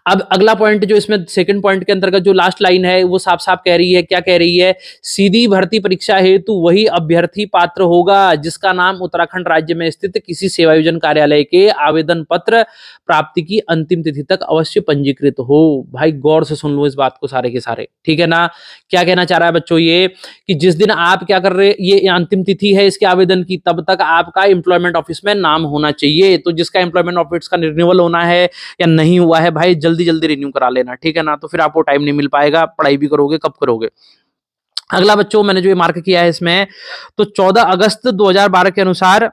अब अगला पॉइंट जो इसमें सेकंड पॉइंट के अंतर्गत जो लास्ट लाइन है वो साफ साफ कह रही है, क्या कह रही है, सीधी भर्ती परीक्षा हेतु वही अभ्यर्थी पात्र होगा जिसका नाम उत्तराखंड राज्य में स्थित किसी सेवायोजन कार्यालय के आवेदन पत्र प्राप्ति की अंतिम तिथि तक अवश्य पंजीकृत हो। भाई गौर से सुन लो इस बात को सारे के सारे, ठीक है ना। क्या कहना चाह रहा है बच्चों, ये कि जिस दिन आप क्या कर रहे, ये अंतिम तिथि है इसके आवेदन की, तब तक आपका एम्प्लॉयमेंट ऑफिस में नाम होना चाहिए। तो जिसका एम्प्लॉयमेंट ऑफिस का रिन्यूअल होना है या नहीं हुआ है, भाई जल्दी जल्दी रिन्यू करा लेना, ठीक है ना। तो फिर आपको टाइम नहीं मिल पाएगा, पढ़ाई भी करोगे कब करोगे। अगला बच्चों मैंने जो ये मार्क किया है इसमें, तो 14 अगस्त 2012 के अनुसार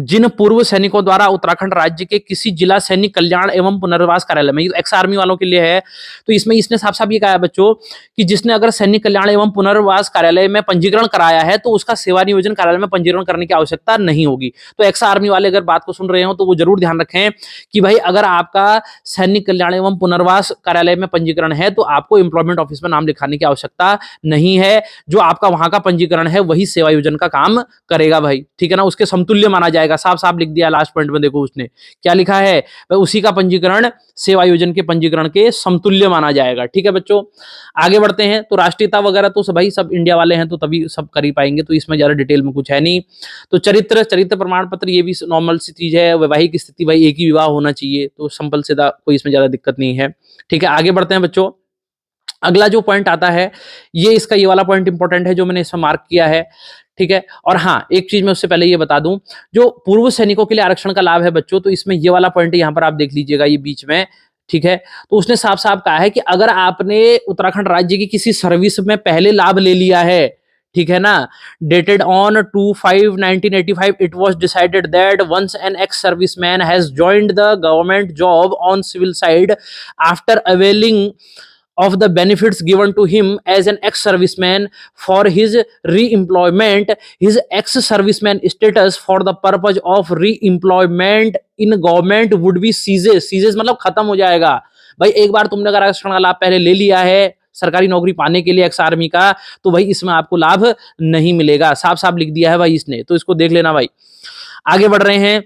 जिन पूर्व सैनिकों द्वारा उत्तराखंड राज्य के किसी जिला सैनिक कल्याण एवं पुनर्वास कार्यालय में, एक्स आर्मी वालों के लिए है, तो इसमें इसने साफ साफ ये कहा है बच्चों कि जिसने अगर सैनिक कल्याण एवं पुनर्वास कार्यालय में पंजीकरण कराया है तो उसका सेवा नियोजन कार्यालय में पंजीकरण करने की आवश्यकता नहीं होगी। तो एक्स आर्मी वाले अगर बात को सुन रहे हो तो वो जरूर ध्यान रखें कि भाई अगर आपका सैनिक कल्याण एवं पुनर्वास कार्यालय में पंजीकरण है तो आपको एम्प्लॉयमेंट ऑफिस में नाम लिखाने की आवश्यकता नहीं है। जो आपका वहां का पंजीकरण है वही सेवा योजन का काम करेगा भाई, ठीक है ना, उसके समतुल्य माना जाएगा। साफ साफ लिख दिया लास्ट पॉइंट में, देखो उसने क्या लिखा है, उसी का पंजीकरण सेवा योजन के पंजीकरण के समतुल्य माना जाएगा, ठीक है बच्चों। आगे बढ़ते हैं। तो राष्ट्रीयता वगैरह तो भाई सब इंडिया वाले हैं तो तभी सब कर ही पाएंगे, तो इसमें ज्यादा डिटेल में कुछ है नहीं। तो चरित्र प्रमाण पत्र ये भी नॉर्मल सी चीज है। वैवाहिक स्थिति भाई एक ही विवाह होना चाहिए, तो सिंपल सीधा, कोई इसमें ज्यादा दिक्कत नहीं है, ठीक है। आगे बढ़ते हैं बच्चों। अगला जो पॉइंट आता है ये इसका ये वाला पॉइंट इंपॉर्टेंट है जो मैंने इसमें मार्क किया है। ठीक है। और हाँ, एक चीज मैं उससे पहले ये बता दूं, जो पूर्व सैनिकों के लिए आरक्षण का लाभ है बच्चों, तो इसमें ये वाला पॉइंट यहां पर आप देख लीजिएगा, ये बीच में, ठीक है। तो उसने साफ साफ कहा है कि अगर आपने उत्तराखंड राज्य की किसी सर्विस में पहले लाभ ले लिया है, ठीक है ना, dated on 2/5/1985 it was decided that once an ex serviceman has joined the government job on civil side after availing of the benefits given to him as an ex-serviceman for his re-employment, his ex-serviceman status for the purpose of re-employment in government would be seizes मतलब खत्म हो जाएगा। भाई एक बार तुमने अगर आरक्षण का लाभ पहले ले लिया है सरकारी नौकरी पाने के लिए एक्स आर्मी का, तो भाई इसमें आपको लाभ नहीं मिलेगा, साफ साफ लिख दिया है भाई इसने, तो इसको देख लेना भाई। आगे बढ़ रहे हैं।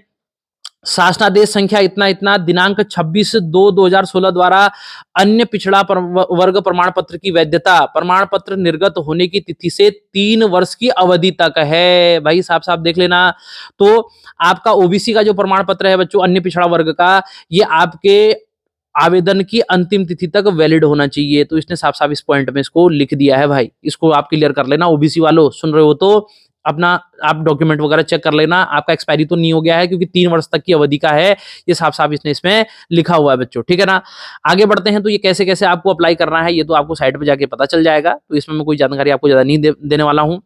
शासनादेश संख्या इतना इतना दिनांक 26/2/2016 द्वारा अन्य पिछड़ा वर्ग प्रमाण पत्र की वैधता प्रमाण पत्र निर्गत होने की तिथि से 3 वर्ष की अवधि तक है। भाई साफ साफ देख लेना। तो आपका ओबीसी का जो प्रमाण पत्र है बच्चों अन्य पिछड़ा वर्ग का, ये आपके आवेदन की अंतिम तिथि तक वैलिड होना चाहिए। तो इसने साफ साफ इस पॉइंट में इसको लिख दिया है भाई, इसको आप क्लियर कर लेना। ओबीसी वालों सुन रहे हो तो अपना आप डॉक्यूमेंट वगैरह चेक कर लेना, आपका एक्सपायरी तो नहीं हो गया है, क्योंकि 3 वर्ष तक की अवधि का है, ये साफ साफ इसने इसमें लिखा हुआ है बच्चों, ठीक है ना। आगे बढ़ते हैं। तो ये कैसे कैसे आपको अप्लाई करना है ये तो आपको साइट पे जाके पता चल जाएगा, तो इसमें मैं कोई जानकारी आपको ज्यादा नहीं देने वाला हूं।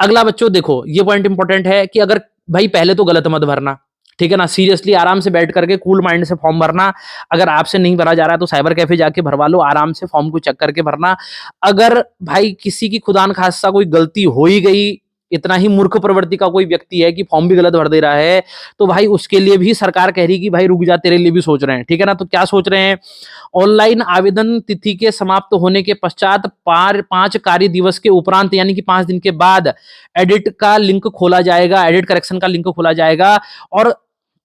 अगला बच्चों देखो, ये पॉइंट इंपॉर्टेंट है कि अगर भाई पहले तो गलत मत भरना, ठीक है ना, सीरियसली आराम से बैठ करके कूल माइंड से फॉर्म भरना। अगर आपसे नहीं भरा जा रहा है तो साइबर कैफे जाके भरवा लो, आराम से फॉर्म को चेक करके भरना। अगर भाई किसी की खुदा न खास्ता कोई गलती हो ही गई, इतना ही मूर्ख प्रवृत्ति का कोई व्यक्ति है कि फॉर्म भी गलत भर दे रहा है, तो भाई उसके लिए भी सरकार कह रही कि भाई रुक जा, तेरे लिए भी सोच रहे हैं, ठीक है ना। तो क्या सोच रहे हैं, ऑनलाइन आवेदन तिथि के समाप्त होने के पश्चात 5 कार्य दिवस के उपरांत यानी कि 5 दिन के बाद एडिट का लिंक खोला जाएगा, एडिट करेक्शन का लिंक खोला जाएगा, और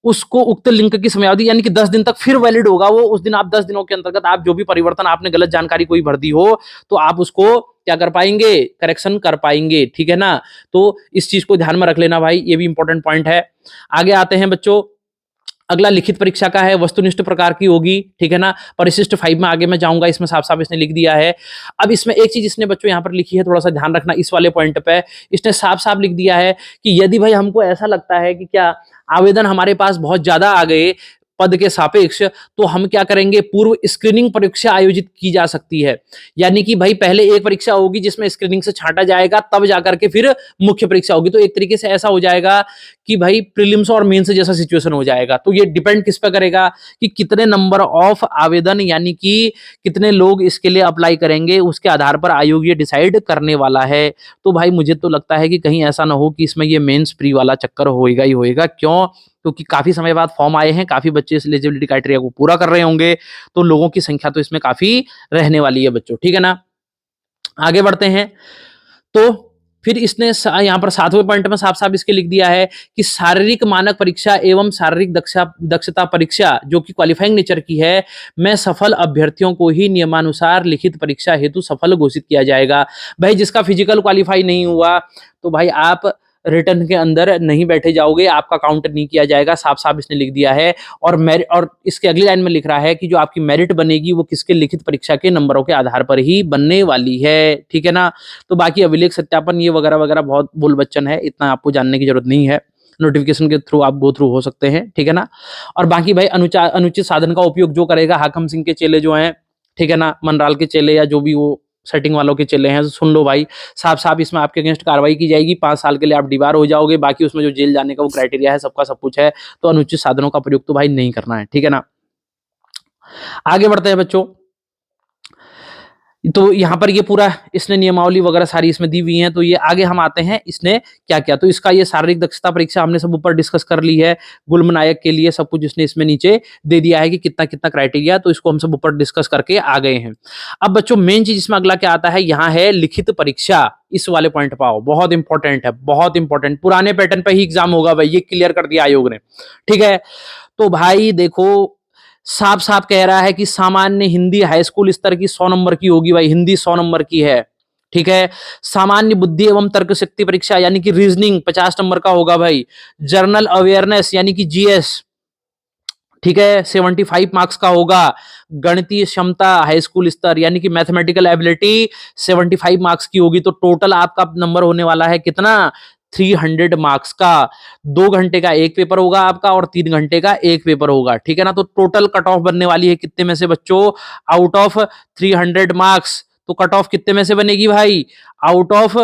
उसको उक्त लिंक की समयावधि यानी कि 10 दिन तक फिर वैलिड होगा वो। उस दिन आप 10 दिनों के अंतर्गत आप जो भी परिवर्तन, आपने गलत जानकारी कोई भर दी हो, तो आप उसको क्या कर पाएंगे, करेक्शन कर पाएंगे, ठीक है ना। तो इस चीज को ध्यान में रख लेना भाई, ये भी इंपॉर्टेंट पॉइंट है। आगे आते हैं बच्चों। अगला लिखित परीक्षा का है, वस्तुनिष्ठ प्रकार की होगी, ठीक है ना। परिशिष्ट 5 में आगे मैं जाऊंगा, इसमें साफ साफ इसने लिख दिया है। अब इसमें एक चीज इसने बच्चों यहां पर लिखी है, थोड़ा सा ध्यान रखना इस वाले पॉइंट पे। इसने साफ साफ लिख दिया है कि यदि भाई हमको ऐसा लगता है कि क्या आवेदन हमारे पास बहुत ज्यादा आ गए पद के सापेक्ष, तो हम क्या करेंगे, पूर्व स्क्रीनिंग परीक्षा आयोजित की जा सकती है। यानी कि भाई पहले एक परीक्षा होगी जिसमें स्क्रीनिंग से छांटा जाएगा, तब जाकर के फिर मुख्य परीक्षा होगी। तो एक तरीके से ऐसा हो जाएगा कि भाई प्रीलिम्स और मेंस जैसा सिचुएशन हो जाएगा। तो ये डिपेंड किस पे करेगा कि कितने नंबर ऑफ आवेदन यानी कि कितने लोग इसके लिए अप्लाई करेंगे, उसके आधार पर आयोग ये डिसाइड करने वाला है। तो भाई मुझे तो लगता है कि कहीं ऐसा ना हो कि इसमें ये मेंस प्री वाला चक्कर होएगा ही होएगा। क्यों? क्योंकि काफी समय बाद फॉर्म आए हैं, काफी बच्चे इस एलिजिबिलिटी क्राइटेरिया को पूरा कर रहे होंगे, तो लोगों की संख्या तो इसमें काफी रहने वाली है बच्चों, ठीक है ना। आगे बढ़ते हैं। तो फिर इसने यहाँ पर 7वें पॉइंट में साफ साफ इसके लिख दिया है कि शारीरिक मानक परीक्षा एवं शारीरिक दक्षता परीक्षा जो कि क्वालिफाइंग नेचर की है, में सफल अभ्यर्थियों को ही नियमानुसार लिखित परीक्षा हेतु सफल घोषित किया जाएगा। भाई जिसका फिजिकल क्वालिफाई नहीं हुआ, तो भाई आप रिटर्न के अंदर नहीं बैठे जाओगे, आपका काउंट नहीं किया जाएगा, साफ साफ इसने लिख दिया है। और मेरिट, और इसके अगली लाइन में लिख रहा है कि जो आपकी मेरिट बनेगी वो किसके, लिखित परीक्षा के नंबरों के आधार पर ही बनने वाली है, ठीक है ना। तो बाकी अभिलेख सत्यापन ये वगैरह वगैरह बहुत बोल बच्चन है, इतना आपको जानने की जरूरत नहीं है, नोटिफिकेशन के थ्रू आप गो थ्रू हो सकते हैं, ठीक है ना। और बाकी भाई अनुचित साधन का उपयोग जो करेगा, हाकम सिंह के चेले जो हैं, ठीक है ना, मनराल के चेले या जो भी वो सेटिंग वालों के चले हैं, तो सुन लो भाई, साफ साफ इसमें आपके अगेंस्ट कार्रवाई की जाएगी, 5 साल के लिए आप डिबार हो जाओगे। बाकी उसमें जो जेल जाने का वो क्राइटेरिया है, सबका सब कुछ है। तो अनुचित साधनों का प्रयोग तो भाई नहीं करना है, ठीक है ना। आगे बढ़ते हैं बच्चों। तो यहाँ पर ये पूरा इसने नियमावली वगैरह सारी इसमें दी हुई है। तो ये आगे हम आते हैं, इसने क्या क्या, तो इसका ये शारीरिक दक्षता परीक्षा हमने सब ऊपर डिस्कस कर ली है। गुल्म नायक के लिए सब कुछ इसने इसमें नीचे दे दिया है कि कितना कितना क्राइटेरिया, तो इसको हम सब ऊपर डिस्कस करके आ गए हैं। अब बच्चों मेन चीज इसमें अगला क्या आता है, यहाँ है लिखित परीक्षा। इस वाले पॉइंट पर आओ, बहुत इंपॉर्टेंट है, बहुत इंपॉर्टेंट, पुराने पैटर्न पे ही एग्जाम होगा भाई, ये क्लियर कर दिया आयोग ने, ठीक है। तो भाई देखो साफ साफ कह रहा है कि सामान्य हिंदी हाई स्कूल स्तर की 100 नंबर की होगी भाई, हिंदी 100 नंबर की है, ठीक है। सामान्य बुद्धि एवं तर्क शक्ति परीक्षा यानी कि रीजनिंग 50 नंबर का होगा भाई। जर्नल अवेयरनेस यानी कि जीएस ठीक है। 75 मार्क्स का होगा। गणितीय क्षमता हाई स्कूल स्तर यानी कि मैथमेटिकल एबिलिटी 75 मार्क्स की होगी, तो टोटल आपका नंबर होने वाला है कितना, 300 मार्क्स का। 2 घंटे का एक पेपर होगा आपका और 3 घंटे का एक पेपर होगा, ठीक है ना। तो टोटल कट ऑफ बनने वाली है कितने में से बच्चों, आउट ऑफ 300 मार्क्स। तो कट ऑफ कितने में से बनेगी भाई, out of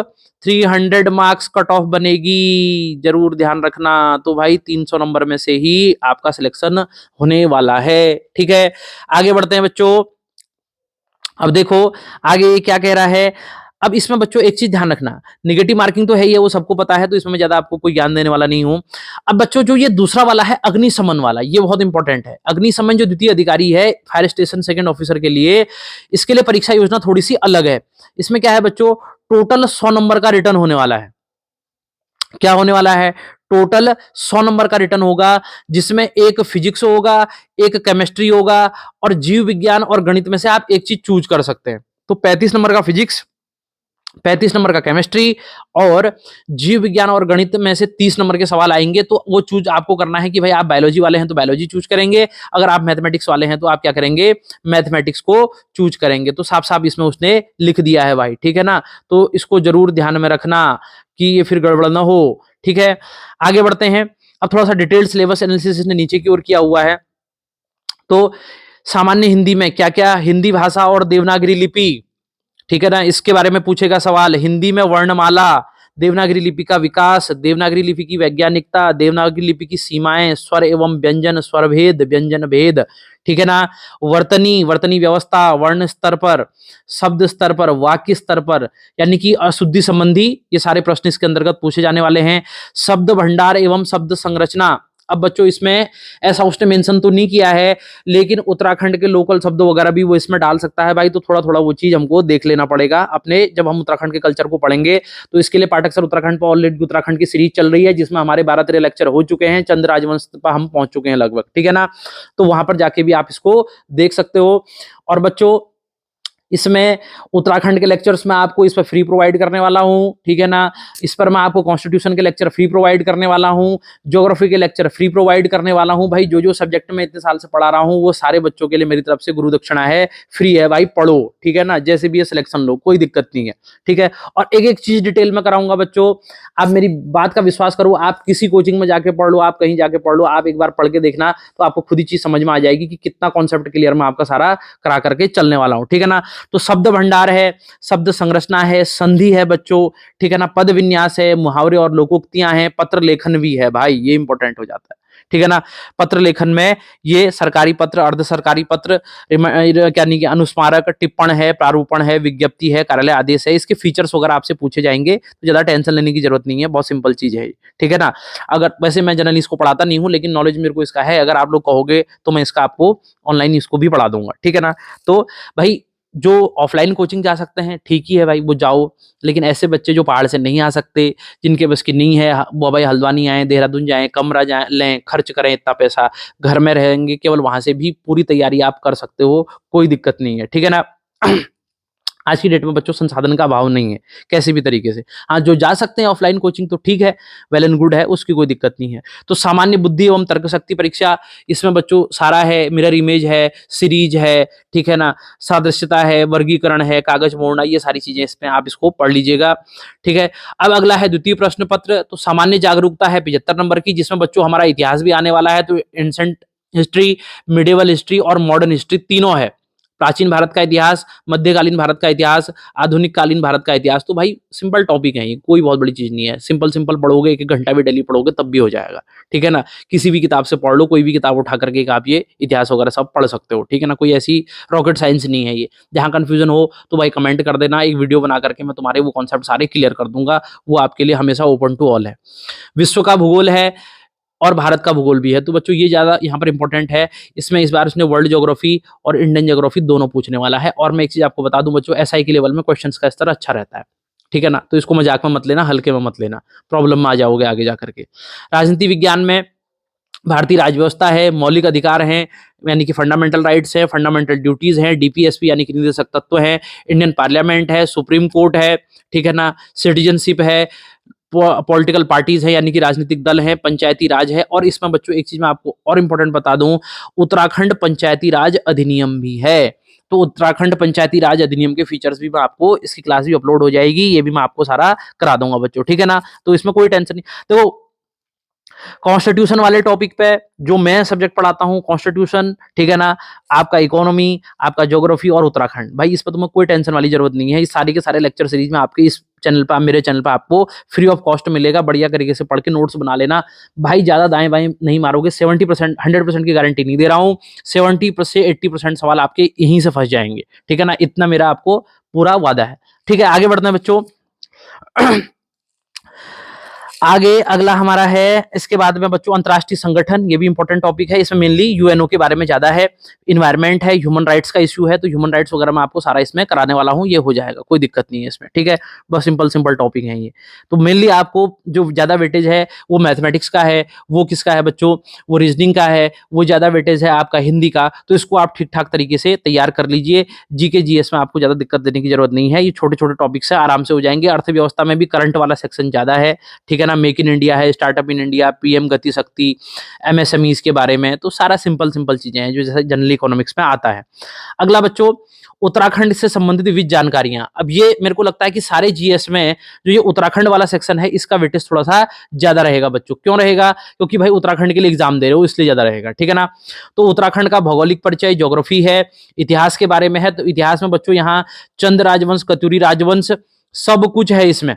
300 marks cut off बनेगी, जरूर ध्यान रखना। तो भाई 300 नंबर में से ही आपका सिलेक्शन होने वाला है, ठीक है। आगे बढ़ते हैं बच्चों। अब देखो आगे ये क्या कह रहा है। अब इसमें बच्चों एक चीज ध्यान रखना, नेगेटिव मार्किंग तो है ही है, वो सबको पता है, तो इसमें मैं ज्यादा आपको कोई ज्ञान देने वाला नहीं हूं। अब बच्चों जो ये दूसरा वाला है अग्निशमन वाला, ये बहुत इंपॉर्टेंट है। अग्निशमन जो द्वितीय अधिकारी है फायर स्टेशन सेकंड ऑफिसर के लिए, इसके लिए परीक्षा योजना थोड़ी सी अलग है। इसमें क्या है बच्चों, टोटल 100 नंबर का रिटर्न होने वाला है। क्या होने वाला है, टोटल 100 नंबर का रिटर्न होगा, जिसमें एक फिजिक्स होगा, एक केमिस्ट्री होगा, और जीव विज्ञान और गणित में से आप एक चीज चूज कर सकते हैं। तो 35 नंबर का फिजिक्स, 35 नंबर का केमिस्ट्री, और जीव विज्ञान और गणित में से 30 नंबर के सवाल आएंगे। तो वो चूज आपको करना है कि भाई आप बायोलॉजी वाले हैं तो बायोलॉजी चूज करेंगे, अगर आप मैथमेटिक्स वाले हैं तो आप क्या करेंगे, मैथमेटिक्स को चूज करेंगे। तो साफ साफ इसमें उसने लिख दिया है भाई, ठीक है ना। तो इसको जरूर ध्यान में रखना कि ये फिर गड़बड़ ना हो, ठीक है। आगे बढ़ते हैं। अब थोड़ा सा डिटेल्ड सिलेबस एनालिसिस इसने नीचे की ओर किया हुआ है। तो सामान्य हिंदी में क्या क्या, हिंदी भाषा और देवनागरी लिपि, ठीक है ना, इसके बारे में पूछेगा सवाल। हिंदी में वर्णमाला, देवनागरी लिपि का विकास, देवनागरी लिपि की वैज्ञानिकता, देवनागरी लिपि की सीमाएं, स्वर एवं व्यंजन, स्वर भेद, व्यंजन भेद, ठीक है ना। वर्तनी, वर्तनी व्यवस्था, वर्ण स्तर पर, शब्द स्तर पर, वाक्य स्तर पर, यानी कि अशुद्धि संबंधी ये सारे प्रश्न इसके अंतर्गत पूछे जाने वाले हैं। शब्द भंडार एवं शब्द संरचना। अब बच्चों इसमें ऐसा उसने मेंशन तो नहीं किया है, लेकिन उत्तराखंड के लोकल शब्द वगैरह भी वो इसमें डाल सकता है भाई। तो थोड़ा थोड़ा वो चीज हमको देख लेना पड़ेगा अपने, जब हम उत्तराखंड के कल्चर को पढ़ेंगे। तो इसके लिए पाठक सर उत्तराखंड पर ऑलरेडी उत्तराखंड की सीरीज चल रही है, जिसमें हमारे 12-13 लेक्चर हो चुके हैं, चंद राजवंश पर हम पहुंच चुके हैं लगभग, ठीक है ना। तो वहां पर जाके भी आप इसको देख सकते हो। और बच्चों इसमें उत्तराखंड के लेक्चर्स मैं आपको इस पर फ्री प्रोवाइड करने वाला हूं, ठीक है ना। इस पर मैं आपको कॉन्स्टिट्यूशन के लेक्चर फ्री प्रोवाइड करने वाला हूं, ज्योग्राफी के लेक्चर फ्री प्रोवाइड करने वाला हूं भाई। जो जो सब्जेक्ट में इतने साल से पढ़ा रहा हूं वो सारे बच्चों के लिए मेरी तरफ से गुरु दक्षिणा है, फ्री है भाई, पढ़ो, ठीक है ना। जैसे भी ये सिलेक्शन लो, कोई दिक्कत नहीं है, ठीक है। और एक एक चीज डिटेल में कराऊंगा बच्चों, आप मेरी बात का विश्वास करो, आप किसी कोचिंग में जाके पढ़ लो, आप कहीं जाके पढ़ लो, आप एक बार पढ़ के देखना, तो आपको खुद ही चीज समझ में आ जाएगी कि कितना कॉन्सेप्ट क्लियर मैं आपका सारा करा करके चलने वाला हूं, ठीक है ना। तो शब्द भंडार है, शब्द संरचना है, संधि है बच्चों, ठीक है ना, पद विन्यास है, मुहावरे और लोकोक्तियां हैं, पत्र लेखन भी है भाई, ये इंपॉर्टेंट हो जाता है, ठीक है ना। पत्र लेखन में ये सरकारी पत्र, अर्ध सरकारी पत्र, यानी कि अनुस्मारक, टिप्पण है, प्रारूपण है, विज्ञप्ति है, कार्यालय आदेश है, इसके फीचर्स वगैरह आपसे पूछे जाएंगे, तो ज्यादा टेंशन लेने की जरूरत नहीं है, बहुत सिंपल चीज है, ठीक है ना। अगर वैसे मैं जनरली इसको पढ़ाता नहीं हूं, लेकिन नॉलेज मेरे को इसका है, अगर आप लोग कहोगे तो मैं इसका आपको ऑनलाइन इसको भी पढ़ा दूंगा, ठीक है ना। तो भाई जो ऑफलाइन कोचिंग जा सकते हैं ठीक ही है भाई, वो जाओ, लेकिन ऐसे बच्चे जो पहाड़ से नहीं आ सकते, जिनके बस की नहीं है, वो भाई हल्द्वानी आए, देहरादून जाएं, कमरा जाए लें, खर्च करें इतना पैसा, घर में रहेंगे केवल, वहां से भी पूरी तैयारी आप कर सकते हो, कोई दिक्कत नहीं है, ठीक है ना। आज की डेट में बच्चों संसाधन का अभाव नहीं है कैसे भी तरीके से। हाँ, जो जा सकते हैं ऑफलाइन कोचिंग तो ठीक है, वेल एंड गुड है, उसकी कोई दिक्कत नहीं है। तो सामान्य बुद्धि एवं तर्क शक्ति परीक्षा, इसमें बच्चों सारा है, मिरर इमेज है, सीरीज है, ठीक है ना, सादृश्यता है, वर्गीकरण है, कागज मोड़ना, ये सारी चीजें इसमें आप इसको पढ़ लीजिएगा, ठीक है। अब अगला है द्वितीय प्रश्न पत्र। तो सामान्य जागरूकता है 75 नंबर की, जिसमें बच्चों हमारा इतिहास भी आने वाला है। तो एंसेंट हिस्ट्री, मिडिवल हिस्ट्री और मॉडर्न हिस्ट्री तीनों है, प्राचीन भारत का इतिहास, मध्यकालीन भारत का इतिहास, आधुनिक कालीन भारत का इतिहास। तो भाई सिंपल टॉपिक है, ये कोई बहुत बड़ी चीज नहीं है, सिंपल सिंपल पढ़ोगे, एक एक घंटा भी डेली पढ़ोगे तब भी हो जाएगा, ठीक है ना। किसी भी किताब से पढ़ लो, कोई भी किताब उठा करके आप ये इतिहास वगैरह सब पढ़ सकते हो, ठीक है ना। कोई ऐसी रॉकेट साइंस नहीं है ये। जहां कंफ्यूजन हो तो भाई कमेंट कर देना, एक वीडियो बना करके मैं तुम्हारे वो कॉन्सेप्ट सारे क्लियर कर दूंगा, वो आपके लिए हमेशा ओपन टू ऑल है। विश्व का भूगोल है और भारत का भूगोल भी है। तो बच्चों ये ज्यादा यहाँ पर इंपॉर्टेंट है। इसमें इस बार उसने वर्ल्ड ज्योग्राफी और इंडियन ज्योग्राफी दोनों पूछने वाला है। और मैं एक चीज आपको बता दूं बच्चों, एसआई के लेवल में क्वेश्चंस का स्तर अच्छा रहता है, ठीक है ना। तो इसको मजाक में मत लेना, हल्के में मत लेना, प्रॉब्लम में आ जाओगे आगे जाकर के। राजनीति विज्ञान में भारतीय राजव्यवस्था है, मौलिक अधिकार हैं यानी कि फंडामेंटल राइट्स है, फंडामेंटल ड्यूटीज हैं, डीपीएसपी यानी कि निदेशक तत्व है, इंडियन पार्लियामेंट है, सुप्रीम कोर्ट है, ठीक है ना, सिटीजनशिप है, पॉलिटिकल पार्टीज है यानी कि राजनीतिक दल है, पंचायती राज है, और इसमें बच्चों एक चीज मैं आपको और इंपॉर्टेंट बता दूं, उत्तराखंड पंचायती राज अधिनियम भी है। तो उत्तराखंड पंचायती राज अधिनियम के फीचर्स भी मैं आपको, इसकी क्लास भी अपलोड हो जाएगी, ये भी मैं आपको सारा करा दूंगा बच्चों, ठीक है ना। तो इसमें कोई टेंशन नहीं। देखो कॉन्स्टिट्यूशन वाले टॉपिक पे जो मैं सब्जेक्ट पढ़ाता हूँ, कॉन्स्टिट्यूशन, ठीक है ना, आपका इकोनॉमी, आपका ज्योग्राफी और उत्तराखंड, भाई इस पर तुम्हें कोई टेंशन वाली जरूरत नहीं है। इस सारे के सारे लेक्चर सीरीज में आपके इस चैनल पर, मेरे चैनल पर आपको फ्री ऑफ कॉस्ट मिलेगा। बढ़िया तरीके से पढ़ के नोट्स बना लेना भाई, ज्यादा दाएं बाएं नहीं मारोगे। 70% 100% की गारंटी नहीं दे रहा हूँ, 70 से 80% सवाल आपके यहीं से फंस जाएंगे, ठीक है ना, इतना मेरा आपको पूरा वादा है। ठीक है, आगे बढ़ते हैं बच्चों। आगे अगला हमारा है, इसके बाद में बच्चों अंतरराष्ट्रीय संगठन, ये भी इंपॉर्टेंट टॉपिक है। इसमें मेनली यूएनओ के बारे में ज्यादा है, इन्वायरमेंट है, ह्यूमन राइट्स का इश्यू है, तो ह्यूमन राइट्स वगैरह मैं आपको सारा इसमें कराने वाला हूँ, ये हो जाएगा, कोई दिक्कत नहीं है इसमें, ठीक है। बस सिंपल सिंपल टॉपिक है ये। तो मेनली आपको जो ज्यादा वेटेज है वो मैथमेटिक्स का है, वो किसका है बच्चों, वो रीजनिंग का है, वो ज्यादा वेटेज है आपका हिंदी का। तो इसको आप ठीक ठाक तरीके से तैयार कर लीजिए। जीके जीएस में आपको ज्यादा दिक्कत देने की जरूरत नहीं है, ये छोटे छोटे टॉपिक्स है, आराम से हो जाएंगे। अर्थव्यवस्था में भी करंट वाला सेक्शन ज्यादा है, ठीक है ना, मेक इन इंडिया है, स्टार्टअप इन इंडिया, पीएम गति शक्ति, एमएसएमईज के बारे में, तो सारा सिंपल सिंपल चीजें हैं जो जैसे जनरल इकोनॉमिक्स में आता है। अगला बच्चों उत्तराखंड से संबंधित विविध जानकारियां। अब ये मेरे को लगता है कि सारे जीएस में जो ये उत्तराखंड वाला सेक्शन है इसका वेटेज थोड़ा सा ज्यादा रहेगा बच्चों। क्यों रहेगा, क्योंकि भाई उत्तराखंड के लिए एग्जाम दे रहे हो इसलिए ज्यादा रहेगा, ठीक है ना। तो उत्तराखंड का भौगोलिक परिचय, ज्योग्राफी है, इतिहास के बारे में है। तो इतिहास में बच्चों यहाँ चंद राजवंश, कत्यूरी राजवंश, सब कुछ है इसमें,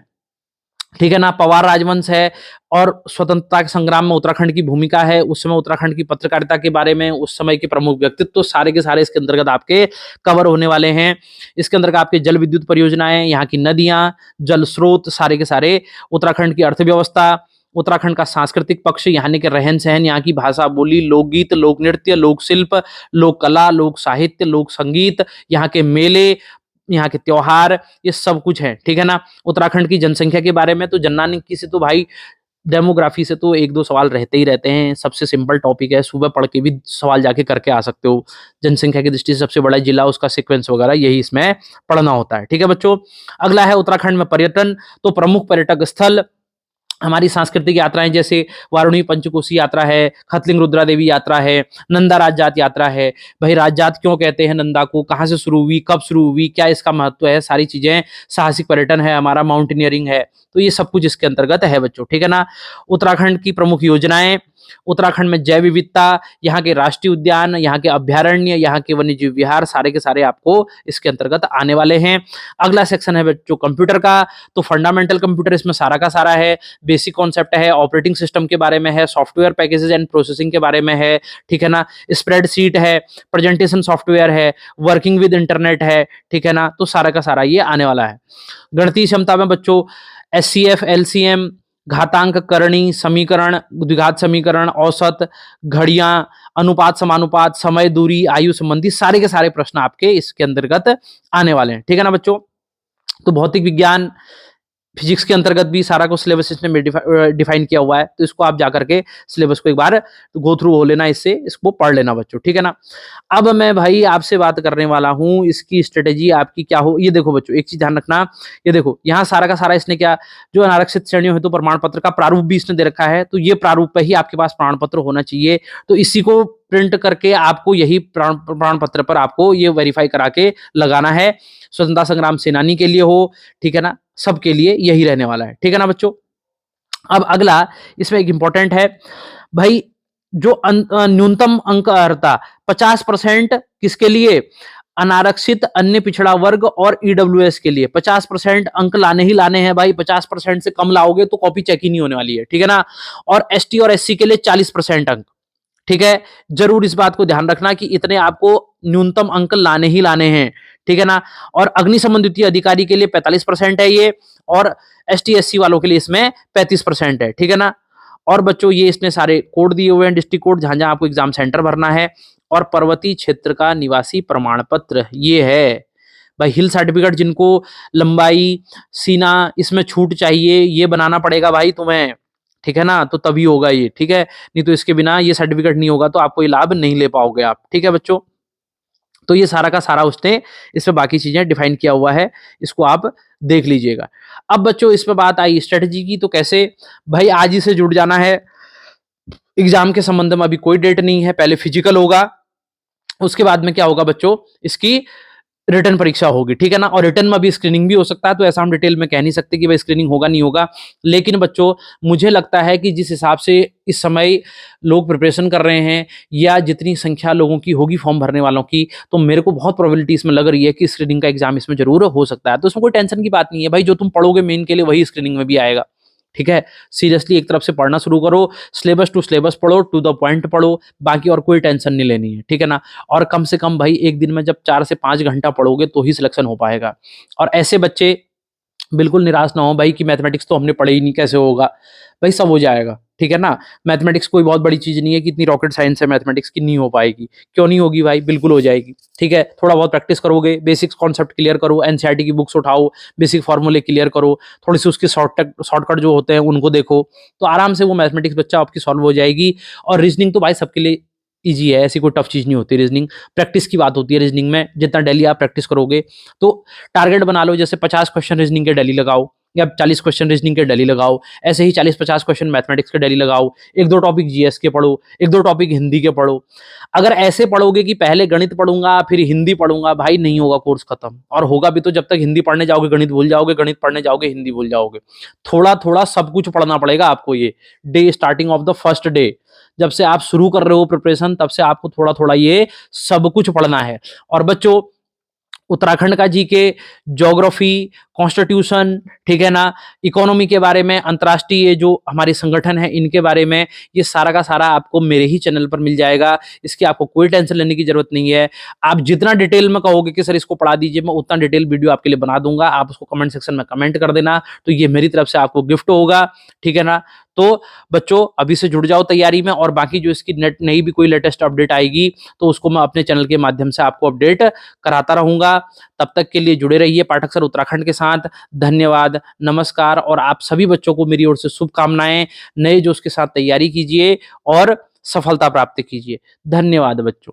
ठीक है ना, पवार राजवंश है, और स्वतंत्रता के संग्राम में उत्तराखंड की भूमिका है, उस समय उत्तराखंड की पत्रकारिता के बारे में, उस समय के प्रमुख व्यक्तित्व, तो सारे के सारे इसके अंतर्गत आपके कवर होने वाले हैं। इसके अंतर्गत आपके जल विद्युत परियोजनाएं, यहाँ की नदियां, जल स्रोत, सारे के सारे, उत्तराखंड की अर्थव्यवस्था, उत्तराखंड का सांस्कृतिक पक्ष, यहाँ के रहन सहन, यहाँ की भाषा बोली, लोकगीत, लोक नृत्य, लोक शिल्प, लोक कला, लोक साहित्य, लोक संगीत, यहाँ के मेले, यहाँ के त्योहार, ये सब कुछ है, ठीक है ना। उत्तराखंड की जनसंख्या के बारे में, तो जननांकी से तो भाई डेमोग्राफी से तो एक दो सवाल रहते ही रहते हैं, सबसे सिंपल टॉपिक है, सुबह पढ़ के भी सवाल जाके करके आ सकते हो। जनसंख्या की दृष्टि से सबसे बड़ा जिला, उसका सीक्वेंस वगैरह यही इसमें पढ़ना होता है, ठीक है बच्चों। अगला है उत्तराखंड में पर्यटन, तो प्रमुख पर्यटक स्थल, हमारी सांस्कृतिक यात्राएं जैसे वारुणी पंचकोशी यात्रा है, खतलिंग रुद्रा देवी यात्रा है, नंदा राजजात यात्रा है। भाई राजजात क्यों कहते हैं नंदा को, कहाँ से शुरू हुई, कब शुरू हुई, क्या इसका महत्व है, सारी चीजें। साहसिक पर्यटन है हमारा, माउंटेनियरिंग है, तो ये सब कुछ इसके अंतर्गत है बच्चों, ठीक है ना। उत्तराखंड की प्रमुख योजनाएं, उत्तराखंड में जैव विविधता, यहाँ के राष्ट्रीय उद्यान, यहाँ के अभ्यारण्य, यहाँ के वन्य जीव विहार, सारे के सारे आपको इसके अंतर्गत आने वाले हैं। अगला सेक्शन है बच्चों कंप्यूटर का, तो फंडामेंटल कंप्यूटर इसमें सारा का सारा है, बेसिक कॉन्सेप्ट है, ऑपरेटिंग सिस्टम के बारे में है, सॉफ्टवेयर पैकेजेस एंड प्रोसेसिंग के बारे में है, ठीक है ना, स्प्रेडशीट है, प्रेजेंटेशन सॉफ्टवेयर है, वर्किंग विद इंटरनेट है, ठीक है ना, तो सारा का सारा ये आने वाला है। गणितीय क्षमता में बच्चों एचसीएफ, एलसीएम, घातांक, करणी समीकरण, द्विघात समीकरण, औसत, घड़ियां, अनुपात, समानुपात, समय, दूरी, आयु संबंधी सारे के सारे प्रश्न आपके इसके अंतर्गत आने वाले हैं, ठीक है ना बच्चों। तो भौतिक विज्ञान, फिजिक्स के अंतर्गत भी सारा को सिलेबस इसने डिफाइन किया हुआ है, तो इसको आप जाकर के सिलेबस को एक बार गो थ्रू हो लेना, इससे इसको पढ़ लेना बच्चों, ठीक है ना। अब मैं भाई आपसे बात करने वाला हूं इसकी स्ट्रेटेजी आपकी क्या हो। ये देखो बच्चों एक चीज ध्यान रखना, ये देखो यहाँ सारा का सारा इसने क्या, जो अनारक्षित श्रेणियों हेतु तो प्रमाण पत्र का प्रारूप भी इसने दे रखा है, तो ये प्रारूप पे ही आपके पास प्रमाण पत्र होना चाहिए। तो इसी को प्रिंट करके आपको यही प्रमाण पत्र पर आपको ये वेरीफाई करा के लगाना है, स्वतंत्रता संग्राम सेनानी के लिए हो, ठीक है ना, सबके लिए यही रहने वाला है, ठीक है ना बच्चों। अब अगला इसमें एक इंपॉर्टेंट है भाई, जो न्यूनतम अंक अर्हता 50% किसके लिए, अनारक्षित, अन्य पिछड़ा वर्ग और ईडब्ल्यूएस के लिए 50% अंक लाने ही लाने हैं भाई। 50% से कम लाओगे तो कॉपी चेक ही नहीं होने वाली है, ठीक है ना। और एसटी और एससी के लिए 40% अंक, ठीक है। जरूर इस बात को ध्यान रखना कि इतने आपको न्यूनतम अंक लाने ही लाने हैं, ठीक है ना। और अग्निशमन द्वितीय अधिकारी के लिए 45% है ये, और एसटी एससी वालों के लिए इसमें 35% है, ठीक है ना। और बच्चों ये इसने सारे कोड दिए हुए हैं, डिस्ट्रिक्ट कोड, जहां जहां आपको एग्जाम सेंटर भरना है, और पर्वतीय क्षेत्र का निवासी प्रमाण पत्र ये है भाई। हिल सर्टिफिकेट, जिनको लंबाई, सीना इसमें छूट चाहिए, ये बनाना पड़ेगा भाई तुम्हें, ठीक है ना, तो तभी होगा ये, ठीक है, नहीं तो इसके बिना ये सर्टिफिकेट नहीं होगा तो आपको ये लाभ नहीं ले पाओगे आप, ठीक है बच्चों। तो ये सारा का सारा उसने इसमें बाकी चीजें डिफाइन किया हुआ है, इसको आप देख लीजिएगा। अब बच्चों इस पे बात आई स्ट्रेटजी की, तो कैसे भाई आज ही से जुड़ जाना है। एग्जाम के संबंध में अभी कोई डेट नहीं है, पहले फिजिकल होगा, उसके बाद में क्या होगा बच्चों, इसकी रिटर्न परीक्षा होगी, ठीक है ना। और रिटर्न में अभी स्क्रीनिंग भी हो सकता है, तो ऐसा हम डिटेल में कह नहीं सकते कि भाई स्क्रीनिंग होगा नहीं होगा। लेकिन बच्चों मुझे लगता है कि जिस हिसाब से इस समय लोग प्रिपरेशन कर रहे हैं, या जितनी संख्या लोगों की होगी फॉर्म भरने वालों की, तो मेरे को बहुत प्रोबेबिलिटी इसमें लग रही है कि स्क्रीनिंग का एग्जाम इसमें जरूर हो सकता है। तो उसमें कोई टेंशन की बात नहीं है भाई, जो तुम पढ़ोगे मेन के लिए वही स्क्रीनिंग में भी आएगा, ठीक है। सीरियसली एक तरफ से पढ़ना शुरू करो, सिलेबस टू सिलेबस पढ़ो, टू द पॉइंट पढ़ो, बाकी और कोई टेंशन नहीं लेनी है, ठीक है ना। और कम से कम भाई एक दिन में जब 4 से 5 घंटा पढ़ोगे तो ही सिलेक्शन हो पाएगा। और ऐसे बच्चे बिल्कुल निराश ना हो भाई कि मैथमेटिक्स तो हमने पढ़े ही नहीं, कैसे होगा, भाई सब हो जाएगा, ठीक है ना। मैथमेटिक्स कोई बहुत बड़ी चीज नहीं है कि इतनी रॉकेट साइंस है मैथमेटिक्स की, नहीं हो पाएगी, क्यों नहीं होगी भाई, बिल्कुल हो जाएगी, ठीक है। थोड़ा बहुत प्रैक्टिस करोगे, बेसिक्स कॉन्सेप्ट क्लियर करो, एनसीईआरटी की बुक्स उठाओ, बेसिक फॉर्मूले क्लियर करो, थोड़ी सी उसके शॉर्टकट जो होते हैं उनको देखो, तो आराम से वो मैथमेटिक्स बच्चा आपकी सॉल्व हो जाएगी। और रीजनिंग तो भाई सबके लिए ईजी है, ऐसी कोई टफ चीज नहीं होती रीजनिंग, प्रैक्टिस की बात होती है रीजनिंग में। जितना डेली आप प्रैक्टिस करोगे, तो टारगेट बना लो, जैसे 50 क्वेश्चन रीजनिंग के डेली लगाओ, या 40 क्वेश्चन रीजनिंग के डेली लगाओ, ऐसे ही 40-50 क्वेश्चन मैथमेटिक्स के डेली लगाओ, एक दो टॉपिक जीएस के पढ़ो, एक दो टॉपिक हिंदी के पढ़ो। अगर ऐसे पढ़ोगे कि पहले गणित पढ़ूंगा फिर हिंदी पढ़ूंगा, भाई नहीं होगा कोर्स खत्म। और होगा भी तो जब तक हिंदी पढ़ने जाओगे गणित भूल जाओगे, गणित पढ़ने जाओगे हिंदी भूल जाओगे। थोड़ा थोड़ा सब कुछ पढ़ना पड़ेगा आपको, ये day starting of the first day, जब से आप शुरू कर रहे हो प्रिपरेशन, तब से आपको थोड़ा थोड़ा ये सब कुछ पढ़ना है। और बच्चों उत्तराखंड का जीके, ज्योग्राफी, कॉन्स्टिट्यूशन, ठीक है ना, इकोनॉमी के बारे में, अंतर्राष्ट्रीय जो हमारे संगठन है इनके बारे में, ये सारा का सारा आपको मेरे ही चैनल पर मिल जाएगा। इसकी आपको कोई टेंशन लेने की जरूरत नहीं है। आप जितना डिटेल में कहोगे कि सर इसको पढ़ा दीजिए, मैं उतना डिटेल वीडियो आपके लिए बना दूंगा, आप उसको कमेंट सेक्शन में कमेंट कर देना, तो ये मेरी तरफ से आपको गिफ्ट होगा, ठीक है ना। तो बच्चों अभी से जुड़ जाओ तैयारी में, और बाकी जो इसकी नेट नई भी कोई लेटेस्ट अपडेट आएगी तो उसको मैं अपने चैनल के माध्यम से आपको अपडेट कराता रहूंगा। तब तक के लिए जुड़े रहिए पाठक सर उत्तराखंड के साथ। धन्यवाद, नमस्कार, और आप सभी बच्चों को मेरी ओर से शुभकामनाएं। नए जोश के साथ तैयारी कीजिए और सफलता प्राप्त कीजिए। धन्यवाद बच्चों।